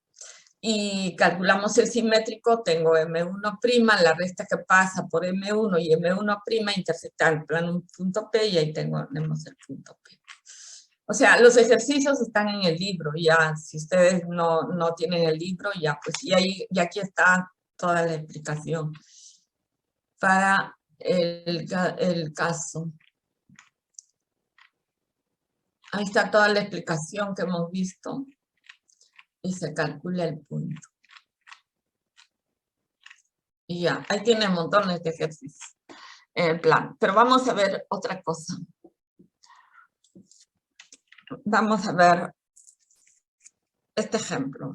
Y calculamos el simétrico, tengo M1', la resta que pasa por M1 y M1' intersectan el plano punto P y ahí tenemos el punto P. O sea, los ejercicios están en el libro, ya, si ustedes no tienen el libro, ya, pues, y aquí está toda la explicación para el caso. Ahí está toda la explicación que hemos visto y se calcula el punto. Y ya, ahí tiene montones de ejercicios en el plan. Pero vamos a ver otra cosa. Vamos a ver este ejemplo.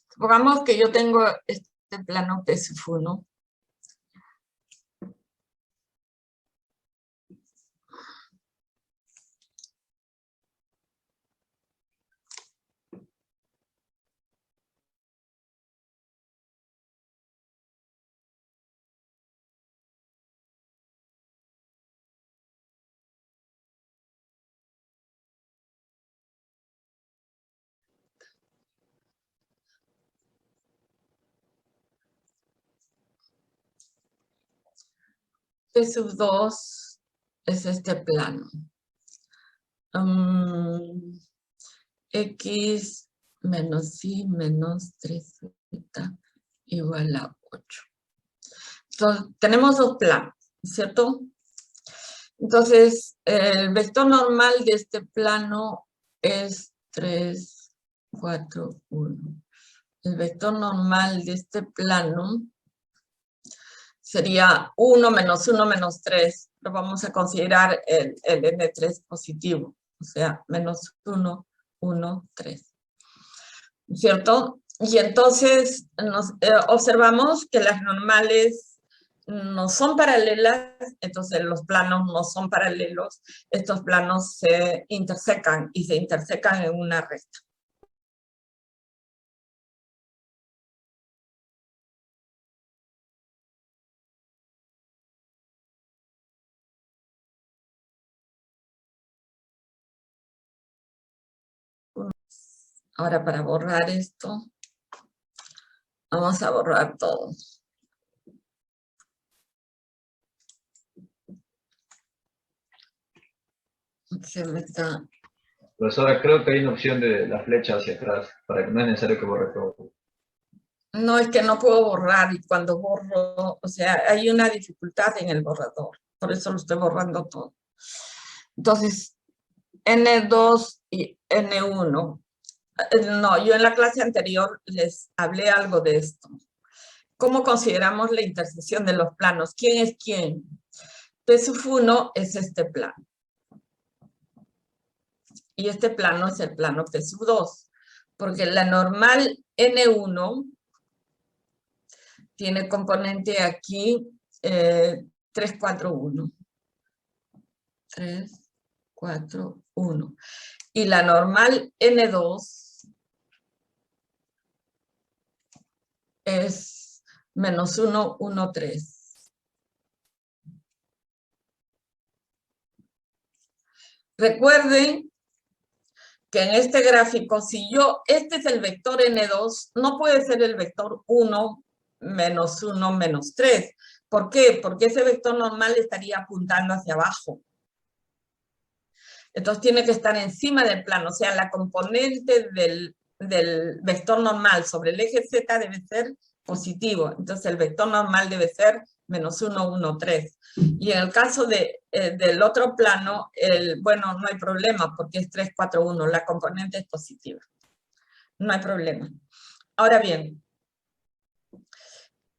Supongamos que yo tengo este plano P sub 1. P sub 2 es este plano. x menos y menos 3z igual a 8. Entonces, tenemos dos planos, ¿cierto? Entonces, el vector normal de este plano es 3, 4, 1. El vector normal de este plano sería 1 menos 1 menos 3. Lo vamos a considerar el n3 positivo. O sea, menos 1, 1, 3. ¿Cierto? Y entonces observamos que las normales no son paralelas, entonces los planos no son paralelos. Estos planos se intersecan y se intersecan en una recta. Ahora para borrar esto, vamos a borrar todo. Se me está... Profesora, creo que hay una opción de la flecha hacia atrás, para que no es necesario que borre todo. No, es que no puedo borrar, y cuando borro, o sea, hay una dificultad en el borrador, por eso lo estoy borrando todo. Entonces, N2 y N1. No, yo en la clase anterior les hablé algo de esto. ¿Cómo consideramos la intersección de los planos? ¿Quién es quién? P sub 1 es este plano. Y este plano es el plano P sub 2. Porque la normal N1 tiene componente aquí 3, 4, 1. 3, 4, 1. Y la normal N2 es menos 1, 1, 3. Recuerden que en este gráfico, si este es el vector N2, no puede ser el vector 1, menos 1, menos 3. ¿Por qué? Porque ese vector normal estaría apuntando hacia abajo. Entonces tiene que estar encima del plano, o sea, la componente del vector normal sobre el eje Z debe ser positivo. Entonces el vector normal debe ser menos 1, 1, 3. Y en el caso del otro plano, bueno, no hay problema porque es 3, 4, 1, la componente es positiva. No hay problema. Ahora bien,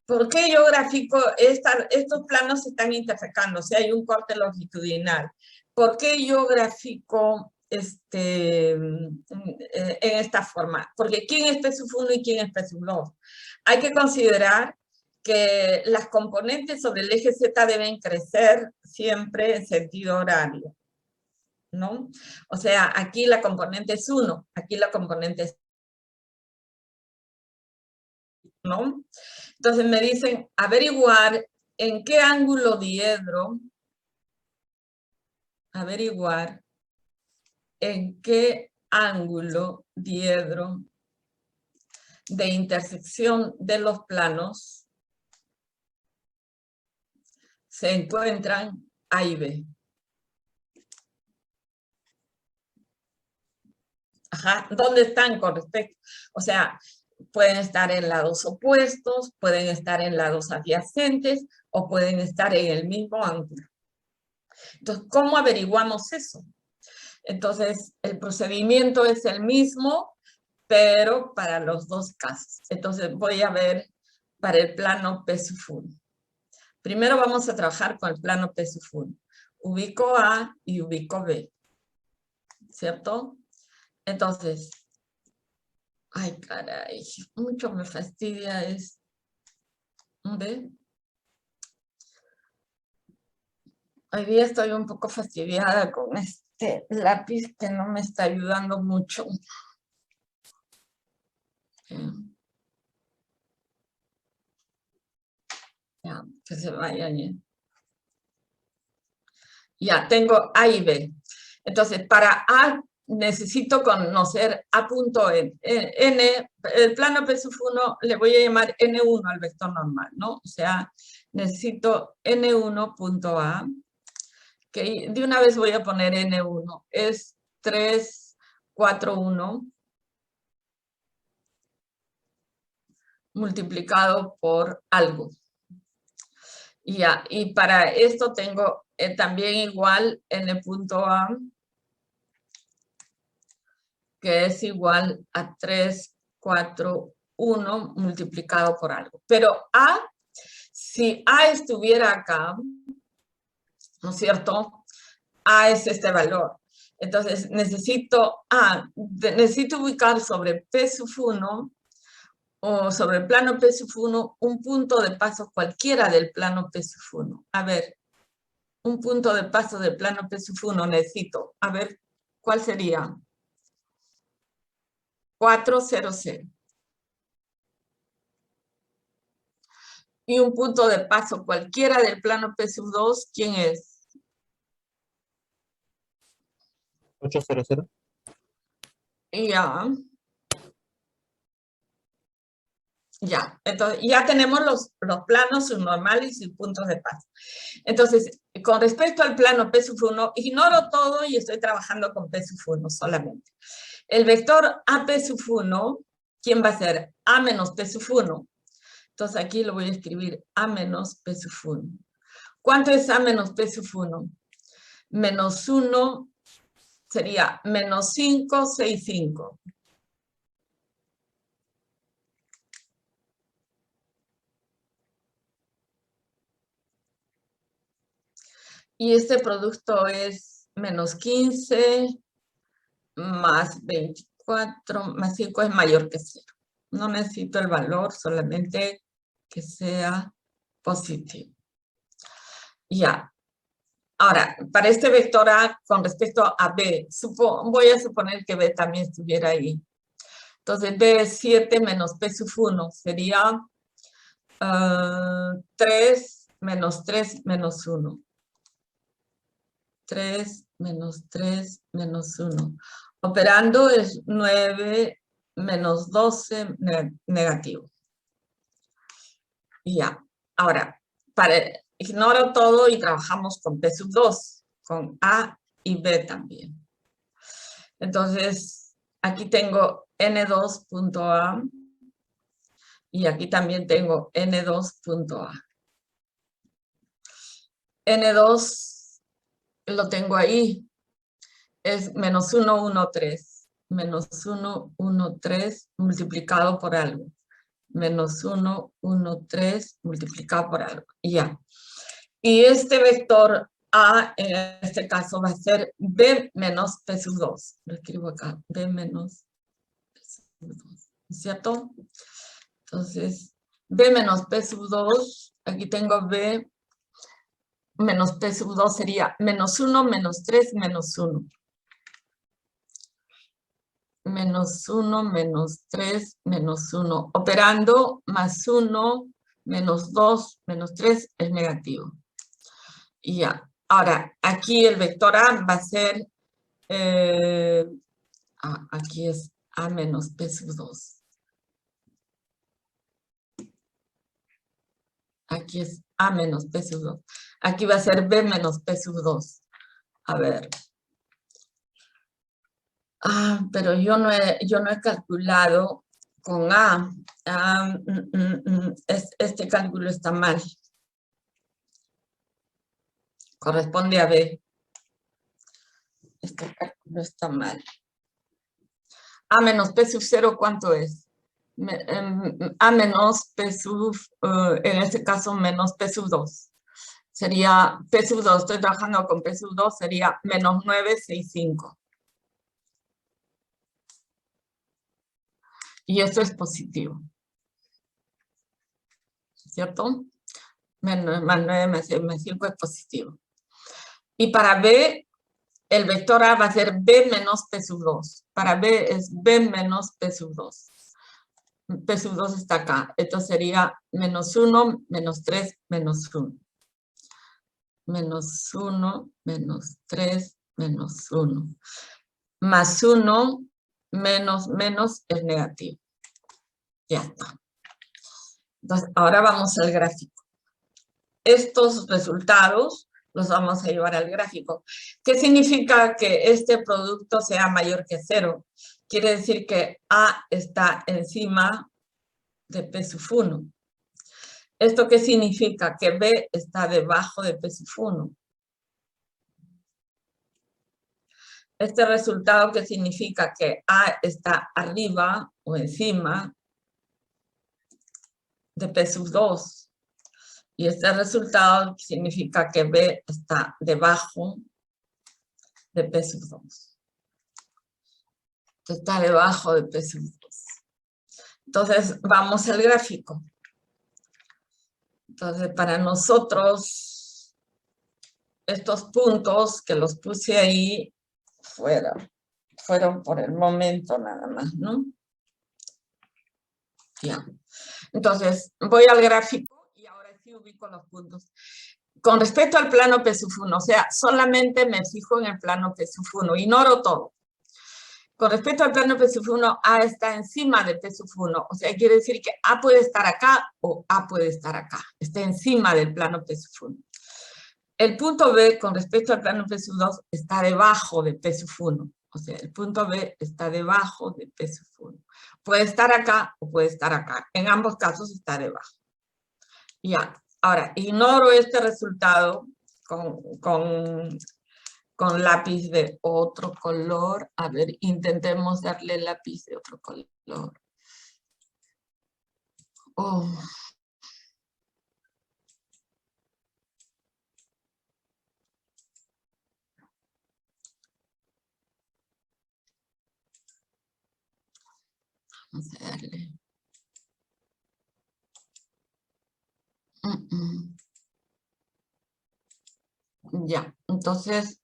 ¿por qué yo grafico? Estos planos se están intersecando, o sea, hay un corte longitudinal. ¿Por qué yo grafico en esta forma? Porque ¿quién es P sub 1 y quién es P sub 2? Hay que considerar que las componentes sobre el eje Z deben crecer siempre en sentido horario, ¿no? O sea, aquí la componente es 1, aquí la componente es 1. Entonces me dicen averiguar en qué ángulo diedro, de intersección de los planos se encuentran A y B. Ajá, ¿dónde están con respecto? O sea, pueden estar en lados opuestos, pueden estar en lados adyacentes o pueden estar en el mismo ángulo. Entonces, ¿cómo averiguamos eso? Entonces, el procedimiento es el mismo, pero para los dos casos. Entonces, voy a ver para el plano P sub 1. Primero vamos a trabajar con el plano P sub 1. Ubico A y ubico B, ¿cierto? Entonces, ay, caray, mucho me fastidia es B. Hoy día estoy un poco fastidiada con este lápiz que no me está ayudando mucho. Ya, que se vaya bien. Ya, tengo A y B. Entonces, para A necesito conocer A punto N. El plano P sub 1 le voy a llamar N1 al vector normal, ¿no? O sea, necesito N1 punto A. Que de una vez voy a poner N1. Es 3, 4, 1, multiplicado por algo. Ya, y para esto tengo también igual n punto A, que es igual a 3, 4, 1 multiplicado por algo. Pero A, si A estuviera acá, ¿no es cierto? A es este valor. Entonces necesito ubicar sobre P sub 1 o sobre el plano P sub 1 un punto de paso cualquiera del plano P sub 1. A ver, un punto de paso del plano P sub 1 necesito. A ver, ¿cuál sería? 4, 0, 0. Y un punto de paso cualquiera del plano P sub 2, ¿quién es? 8, 0, 0. Ya. Ya, entonces ya tenemos los planos subnormales y puntos de paso. Entonces, con respecto al plano P sub 1, ignoro todo y estoy trabajando con P sub 1 solamente. El vector AP sub 1, ¿quién va a ser? A menos P sub 1. Entonces aquí lo voy a escribir A menos P sub 1. ¿Cuánto es A menos P sub 1? Menos 1 sería menos 5, 6, 5. Y este producto es menos 15 más 24 más 5 es mayor que 0. No necesito el valor, solamente que sea positivo. Ya. Ahora, para este vector A con respecto a B, voy a suponer que B también estuviera ahí. Entonces, B es 7 menos P sub 1 sería 3 menos 3 menos 1. 3 menos 3 menos 1. Operando es 9 menos 12 negativo. Y ya. Ahora, ignoro todo y trabajamos con P sub 2, con A y B también. Entonces, aquí tengo N2.A y aquí también tengo N2.A. N2 lo tengo ahí. Es menos 1, 1, 3. Menos 1, 1, 3 multiplicado por algo. Menos 1, 1, 3 multiplicado por algo. Y ya. Y este vector A, en este caso, va a ser B menos P sub 2. Lo escribo acá. B menos P sub 2. ¿Cierto? Entonces, B menos P sub 2. Aquí tengo B menos P sub 2 sería menos 1, menos 3, menos 1. Menos 1, menos 3, menos 1. Operando más 1, menos 2, menos 3 es negativo. Y ya. Ahora, aquí el vector A va a ser, aquí es A menos P sub 2. Aquí es A menos P sub 2. Aquí va a ser B menos P sub 2. A ver. Pero yo no he calculado con A. Este cálculo está mal. Corresponde a B. Este cálculo está mal. A menos P sub 0, ¿cuánto es? A menos P sub, en este caso, menos P sub 2. Sería P sub 2, estoy trabajando con P sub 2, sería menos 965. Y esto es positivo. ¿Cierto? Menos, más 9 más 5 es positivo. Y para B, el vector A va a ser B menos P sub 2. Para B es B menos P sub 2. P sub 2 está acá. Esto sería menos 1, menos 3, menos 1. Menos 1, menos 3, menos 1. Más 1, menos es negativo. Ya está. Entonces, ahora vamos al gráfico. Estos resultados los vamos a llevar al gráfico. ¿Qué significa que este producto sea mayor que 0? Quiere decir que A está encima de P sub 1. ¿Esto qué significa? Que B está debajo de P sub 1. Este resultado que significa que A está arriba o encima de P sub 2. Y este resultado significa que B está debajo de P sub 2. Está debajo de P sub 2. Entonces, vamos al gráfico. Entonces, para nosotros, estos puntos que los puse ahí fueron por el momento nada más, ¿no? Ya. Entonces, voy al gráfico. Sí ubico los puntos. Con respecto al plano P sub 1, o sea, solamente me fijo en el plano P sub 1, ignoro todo. Con respecto al plano P sub 1, A está encima de P sub 1, o sea, quiere decir que A puede estar acá o A puede estar acá, está encima del plano P sub 1. El punto B, con respecto al plano P sub 2, está debajo de P sub 1, o sea, el punto B está debajo de P sub 1. Puede estar acá o puede estar acá, en ambos casos está debajo. Ya, ahora, ignoro este resultado con lápiz de otro color. A ver, intentemos darle lápiz de otro color. Oh. Vamos a darle. Ya, entonces,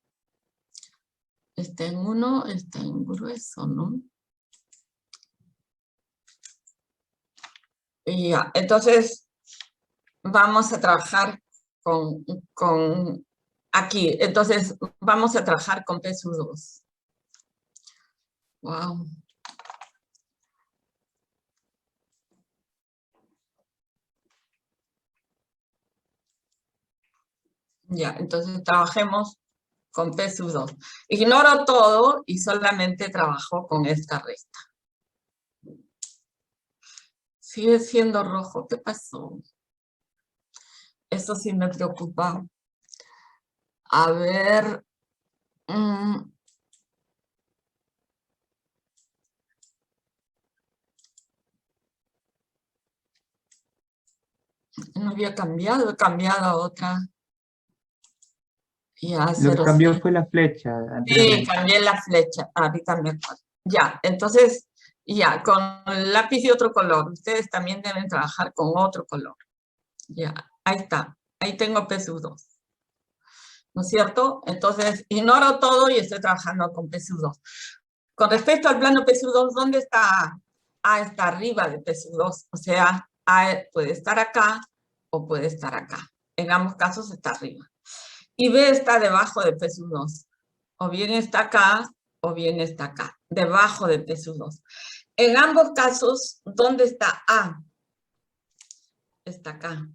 está en 1, está en grueso, ¿no? Y ya, entonces, vamos a trabajar con aquí. Entonces, vamos a trabajar con P sub 2. Wow. Ya, entonces trabajemos con P sub 2. Ignoro todo y solamente trabajo con esta recta. Sigue siendo rojo. ¿Qué pasó? Eso sí me preocupa. A ver. No había cambiado, he cambiado a otra. Ya, Lo que cambió fue la flecha. Sí, cambié la flecha. Ahorita me acuerdo. Ya, entonces, ya, con lápiz de otro color. Ustedes también deben trabajar con otro color. Ya, ahí está. Ahí tengo P sub 2. ¿No es cierto? Entonces, ignoro todo y estoy trabajando con P sub 2. Con respecto al plano P sub 2, ¿dónde está A? A está arriba de P sub 2. O sea, A puede estar acá o puede estar acá. En ambos casos está arriba. Y B está debajo de P sub 2. O bien está acá o bien está acá. Debajo de P sub 2. En ambos casos, ¿dónde está A? Está acá.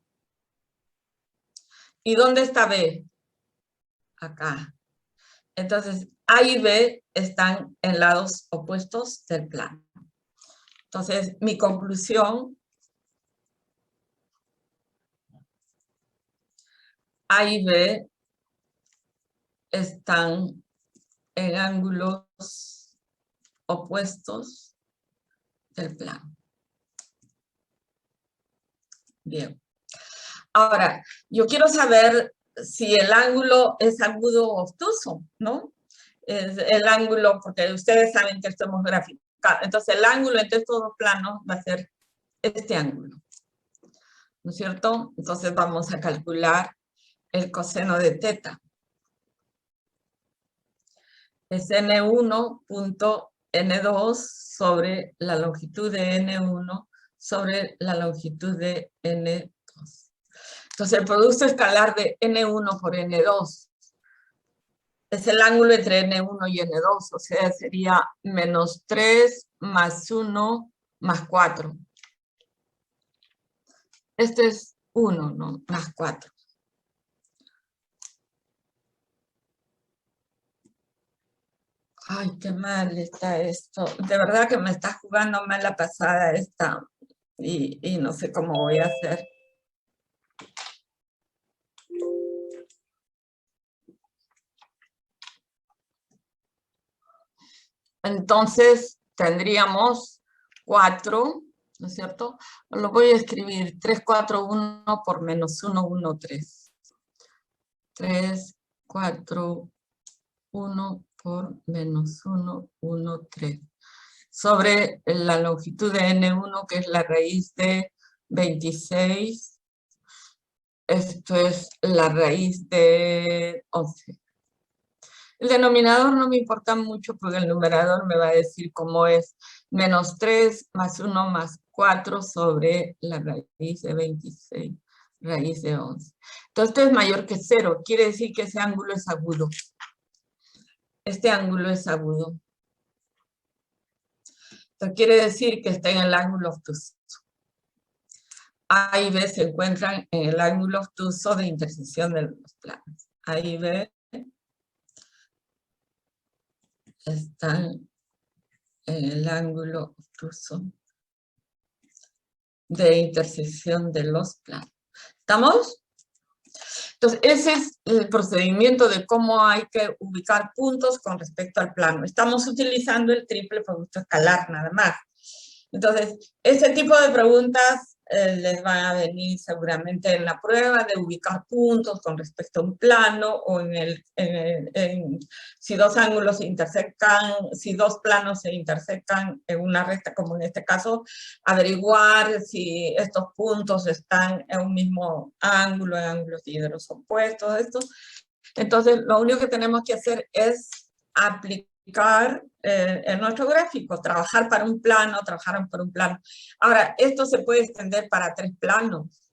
¿Y dónde está B? Acá. Entonces, A y B están en lados opuestos del plano. Entonces, mi conclusión, A y B están en ángulos opuestos del plano. Bien. Ahora, yo quiero saber si el ángulo es agudo o obtuso, ¿no? Es el ángulo, porque ustedes saben que esto hemos graficado. Entonces, el ángulo entre estos dos planos va a ser este ángulo. ¿No es cierto? Entonces, vamos a calcular el coseno de teta. Es n1.n2 sobre la longitud de n1 sobre la longitud de n2. Entonces, el producto escalar de n1 por n2 es el ángulo entre n1 y n2, o sea, sería menos 3 más 1 más 4. Este es 1, ¿no? Más 4. Ay, qué mal está esto. De verdad que me está jugando mal la pasada esta. Y no sé cómo voy a hacer. Entonces tendríamos 4, ¿no es cierto? Lo voy a escribir 3, 4, 1 por menos 1, 1, 3. 3, 4, 1 por menos 1, 1, 3. Sobre la longitud de N1, que es la raíz de 26. Esto es la raíz de 11. El denominador no me importa mucho porque el numerador me va a decir cómo es menos 3 más 1 más 4 sobre la raíz de 26, raíz de 11. Entonces esto es mayor que 0, quiere decir que ese ángulo es agudo. Este ángulo es agudo. Esto quiere decir que está en el ángulo obtuso. A y B se encuentran en el ángulo obtuso de intersección de los planos. A y B están en el ángulo obtuso de intersección de los planos. ¿Estamos? Entonces, ese es el procedimiento de cómo hay que ubicar puntos con respecto al plano. Estamos utilizando el triple producto escalar nada más. Entonces, este tipo de preguntas les van a venir seguramente en la prueba de ubicar puntos con respecto a un plano o si dos ángulos se intersecan, si dos planos se intersecan en una recta, como en este caso, averiguar si estos puntos están en un mismo ángulo, en ángulos hidros opuestos, esto. Entonces, lo único que tenemos que hacer es aplicar en nuestro gráfico, trabajar para un plano, trabajar por un plano. Ahora, esto se puede extender para 3 planos.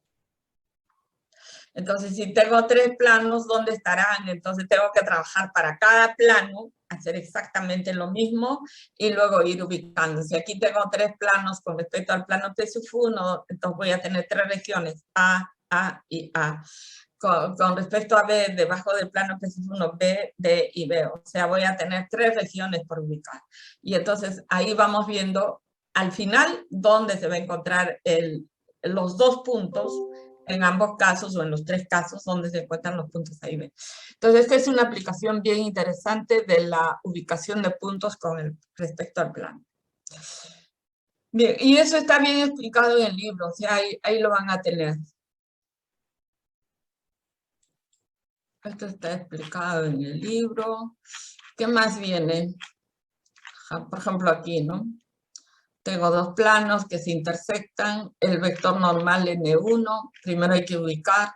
Entonces, si tengo 3 planos, ¿dónde estarán? Entonces, tengo que trabajar para cada plano, hacer exactamente lo mismo y luego ir ubicando. Si aquí tengo 3 planos con respecto al plano P sub 1, entonces voy a tener 3 regiones, A y A. Con respecto a B, debajo del plano P sub 1, B, D y B. O sea, voy a tener 3 regiones por ubicar. Y entonces ahí vamos viendo al final dónde se va a encontrar los 2 puntos en ambos casos o en los 3 casos donde se encuentran los puntos A y B. Entonces, esta es una aplicación bien interesante de la ubicación de puntos con respecto al plano. Bien, y eso está bien explicado en el libro, o sea, ahí lo van a tener. Esto está explicado en el libro. ¿Qué más viene? Por ejemplo, aquí, ¿no? Tengo 2 planos que se intersectan. El vector normal N1. Primero hay que ubicar.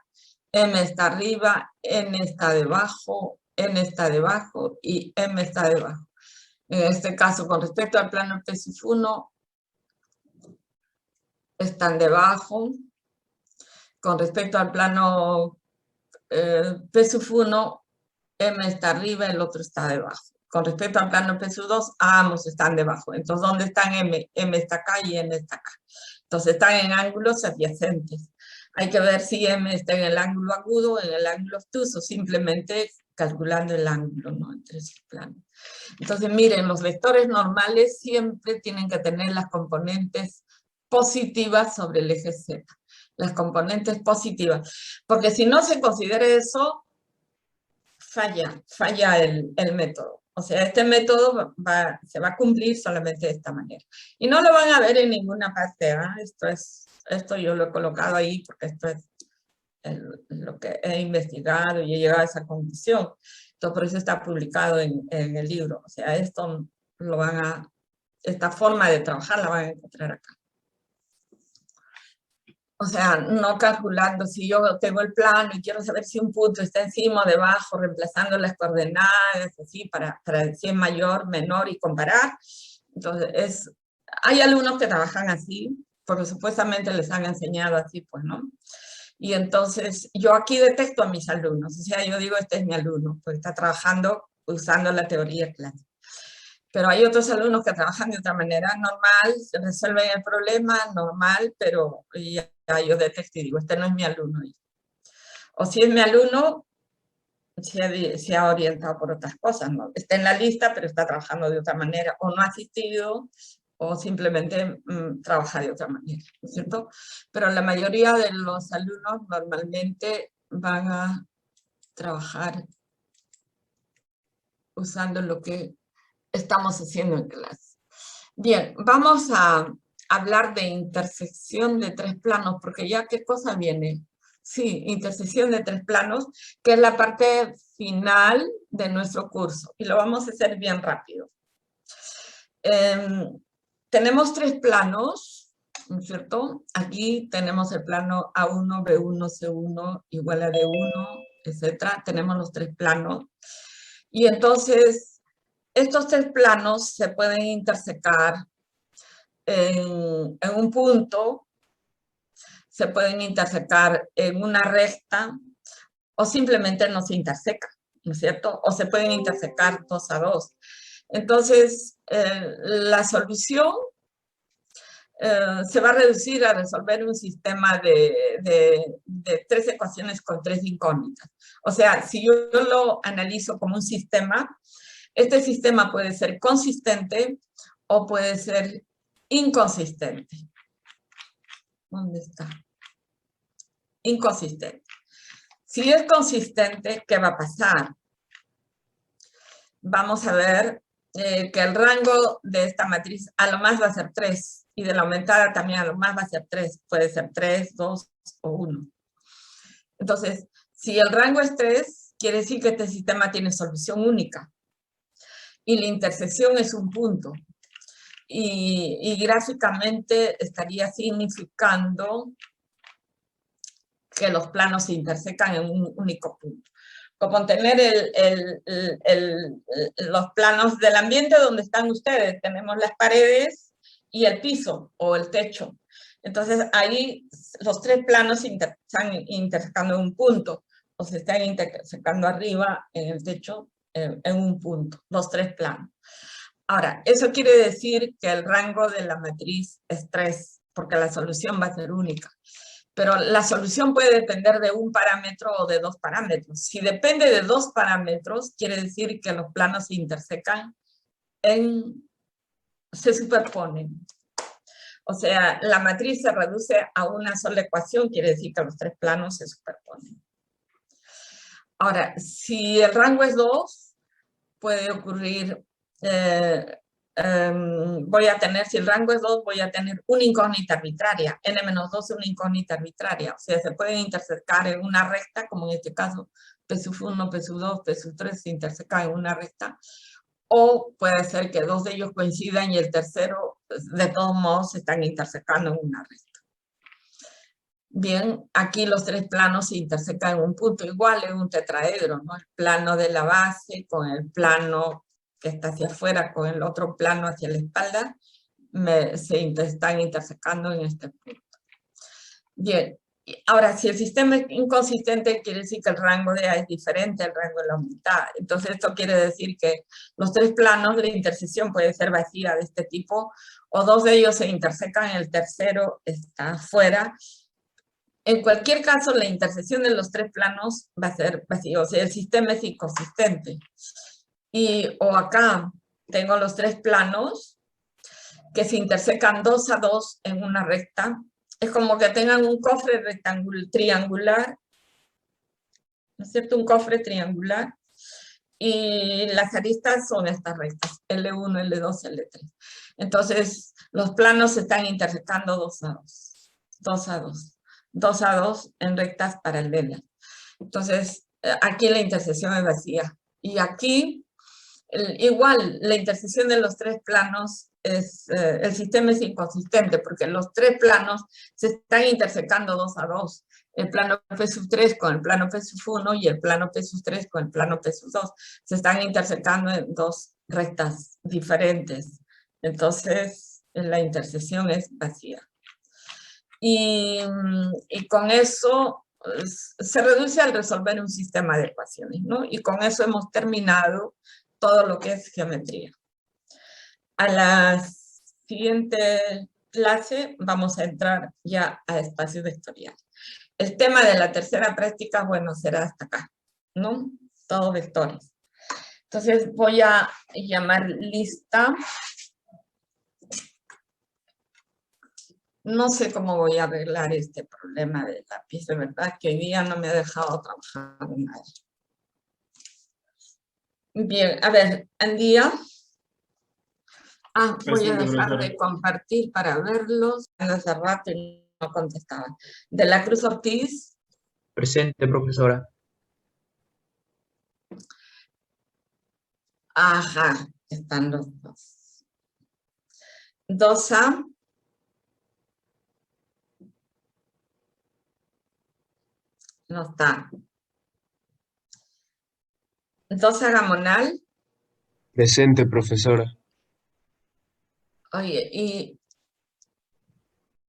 M está arriba, N está debajo, N está debajo y M está debajo. En este caso, con respecto al plano P sub 1, están debajo. Con respecto al plano P sub 1, M está arriba, el otro está debajo. Con respecto al plano P sub 2, ambos están debajo. Entonces, ¿dónde están M? M está acá y N está acá. Entonces, están en ángulos adyacentes. Hay que ver si M está en el ángulo agudo o en el ángulo obtuso, simplemente calculando el ángulo, ¿no?, entre sus planos. Entonces, miren, los vectores normales siempre tienen que tener las componentes positivas sobre el eje Z. Las componentes positivas. Porque si no se considera eso, falla el método. O sea, este método se va a cumplir solamente de esta manera. Y no lo van a ver en ninguna parte, ¿eh? Esto yo lo he colocado ahí porque esto es lo que he investigado y he llegado a esa conclusión. Entonces, por eso está publicado en el libro. O sea, esta forma de trabajar la van a encontrar acá. O sea, no calculando si yo tengo el plano y quiero saber si un punto está encima o debajo, reemplazando las coordenadas, así, para si es mayor, menor y comparar. Entonces, hay alumnos que trabajan así, porque supuestamente les han enseñado así, pues, ¿no? Y entonces, yo aquí detecto a mis alumnos. O sea, yo digo, este es mi alumno, porque está trabajando usando la teoría clásica. Pero hay otros alumnos que trabajan de otra manera, normal, se resuelven el problema, normal, pero ya yo detecto y digo, este no es mi alumno. O si es mi alumno, se ha orientado por otras cosas, ¿no? Está en la lista, pero está trabajando de otra manera, o no ha asistido, o simplemente trabaja de otra manera, ¿no es cierto? Pero la mayoría de los alumnos normalmente van a trabajar usando lo que estamos haciendo en clase. Bien, vamos a hablar de intersección de tres planos, porque ya ¿qué cosa viene? Sí, intersección de tres planos, que es la parte final de nuestro curso, y lo vamos a hacer bien rápido. Tenemos tres planos, ¿no es cierto? Aquí tenemos el plano A1, B1, C1 igual a D1, etc. Tenemos los tres planos. Y entonces, estos tres planos se pueden intersecar en un punto, se pueden intersecar en una recta, o simplemente no se intersecan, ¿no es cierto? O se pueden intersecar 2 a 2. Entonces, la solución se va a reducir a resolver un sistema de tres ecuaciones con tres incógnitas. O sea, si yo lo analizo como un sistema, este sistema puede ser consistente o puede ser inconsistente. ¿Dónde está? Inconsistente. Si es consistente, ¿qué va a pasar? Vamos a ver que el rango de esta matriz a lo más va a ser 3 y de la aumentada también a lo más va a ser 3. Puede ser 3, 2 o 1. Entonces, si el rango es 3, quiere decir que este sistema tiene solución única. Y la intersección es un punto. Y gráficamente estaría significando que los planos se intersecan en un único punto. Como tener los planos del ambiente donde están ustedes. Tenemos las paredes y el piso o el techo. Entonces ahí los tres planos se están intersecando en un punto, o se están intersecando arriba en el techo en un punto, los tres planos. Ahora, eso quiere decir que el rango de la matriz es 3, porque la solución va a ser única. Pero la solución puede depender de un parámetro o de dos parámetros. Si depende de dos parámetros, quiere decir que los planos se intersecan, se superponen. O sea, la matriz se reduce a una sola ecuación, quiere decir que los tres planos se superponen. Ahora, si el rango es 2, puede ocurrir, si el rango es 2, voy a tener una incógnita arbitraria, n-2 es una incógnita arbitraria, o sea, se pueden intersecar en una recta, como en este caso, P sub 1, P sub 2, P sub 3 se intersecan en una recta, o puede ser que dos de ellos coincidan y el tercero, de todos modos, se están intersecando en una recta. Bien, aquí los tres planos se intersecan en un punto igual, en un tetraedro, ¿no? El plano de la base con el plano que está hacia afuera, con el otro plano hacia la espalda, se están intersecando en este punto. Bien, ahora, si el sistema es inconsistente, quiere decir que el rango de A es diferente al rango de la mitad. Entonces, esto quiere decir que los tres planos de la intersección puede ser vacía de este tipo, o dos de ellos se intersecan, el tercero está fuera. En cualquier caso, la intersección de los tres planos va a ser vacío, o sea, el sistema es inconsistente. O acá tengo los tres planos que se intersecan 2 a 2 en una recta. Es como que tengan un cofre triangular, ¿no es cierto? Un cofre triangular. Y las aristas son estas rectas, L1, L2, L3. Entonces, los planos se están intersecando 2 a 2. 2 a 2. 2 a 2 en rectas paralelas. Entonces, aquí la intersección es vacía. Y aquí, igual, la intersección de los tres planos, el sistema es inconsistente, porque los tres planos se están intersecando 2 a 2. El plano P sub 3 con el plano P sub 1 y el plano P sub 3 con el plano P sub 2. Se están intersecando en dos rectas diferentes. Entonces, la intersección es vacía. Y con eso se reduce al resolver un sistema de ecuaciones, ¿no? Y con eso hemos terminado todo lo que es geometría. A la siguiente clase vamos a entrar ya a espacios vectoriales. El tema de la tercera práctica, bueno, será hasta acá, ¿no? todos vectores. Entonces voy a llamar lista. No sé cómo voy a arreglar este problema del lápiz, de verdad que hoy día no me ha dejado trabajar nada. Bien, a ver, Andía. Voy a dejar de compartir para verlos. Hace rato y no contestaban. De la Cruz Ortiz. Presente, profesora. Ajá, están los dos. Dosa. No está. Dosa Gamonal. Presente, profesora. Oye, y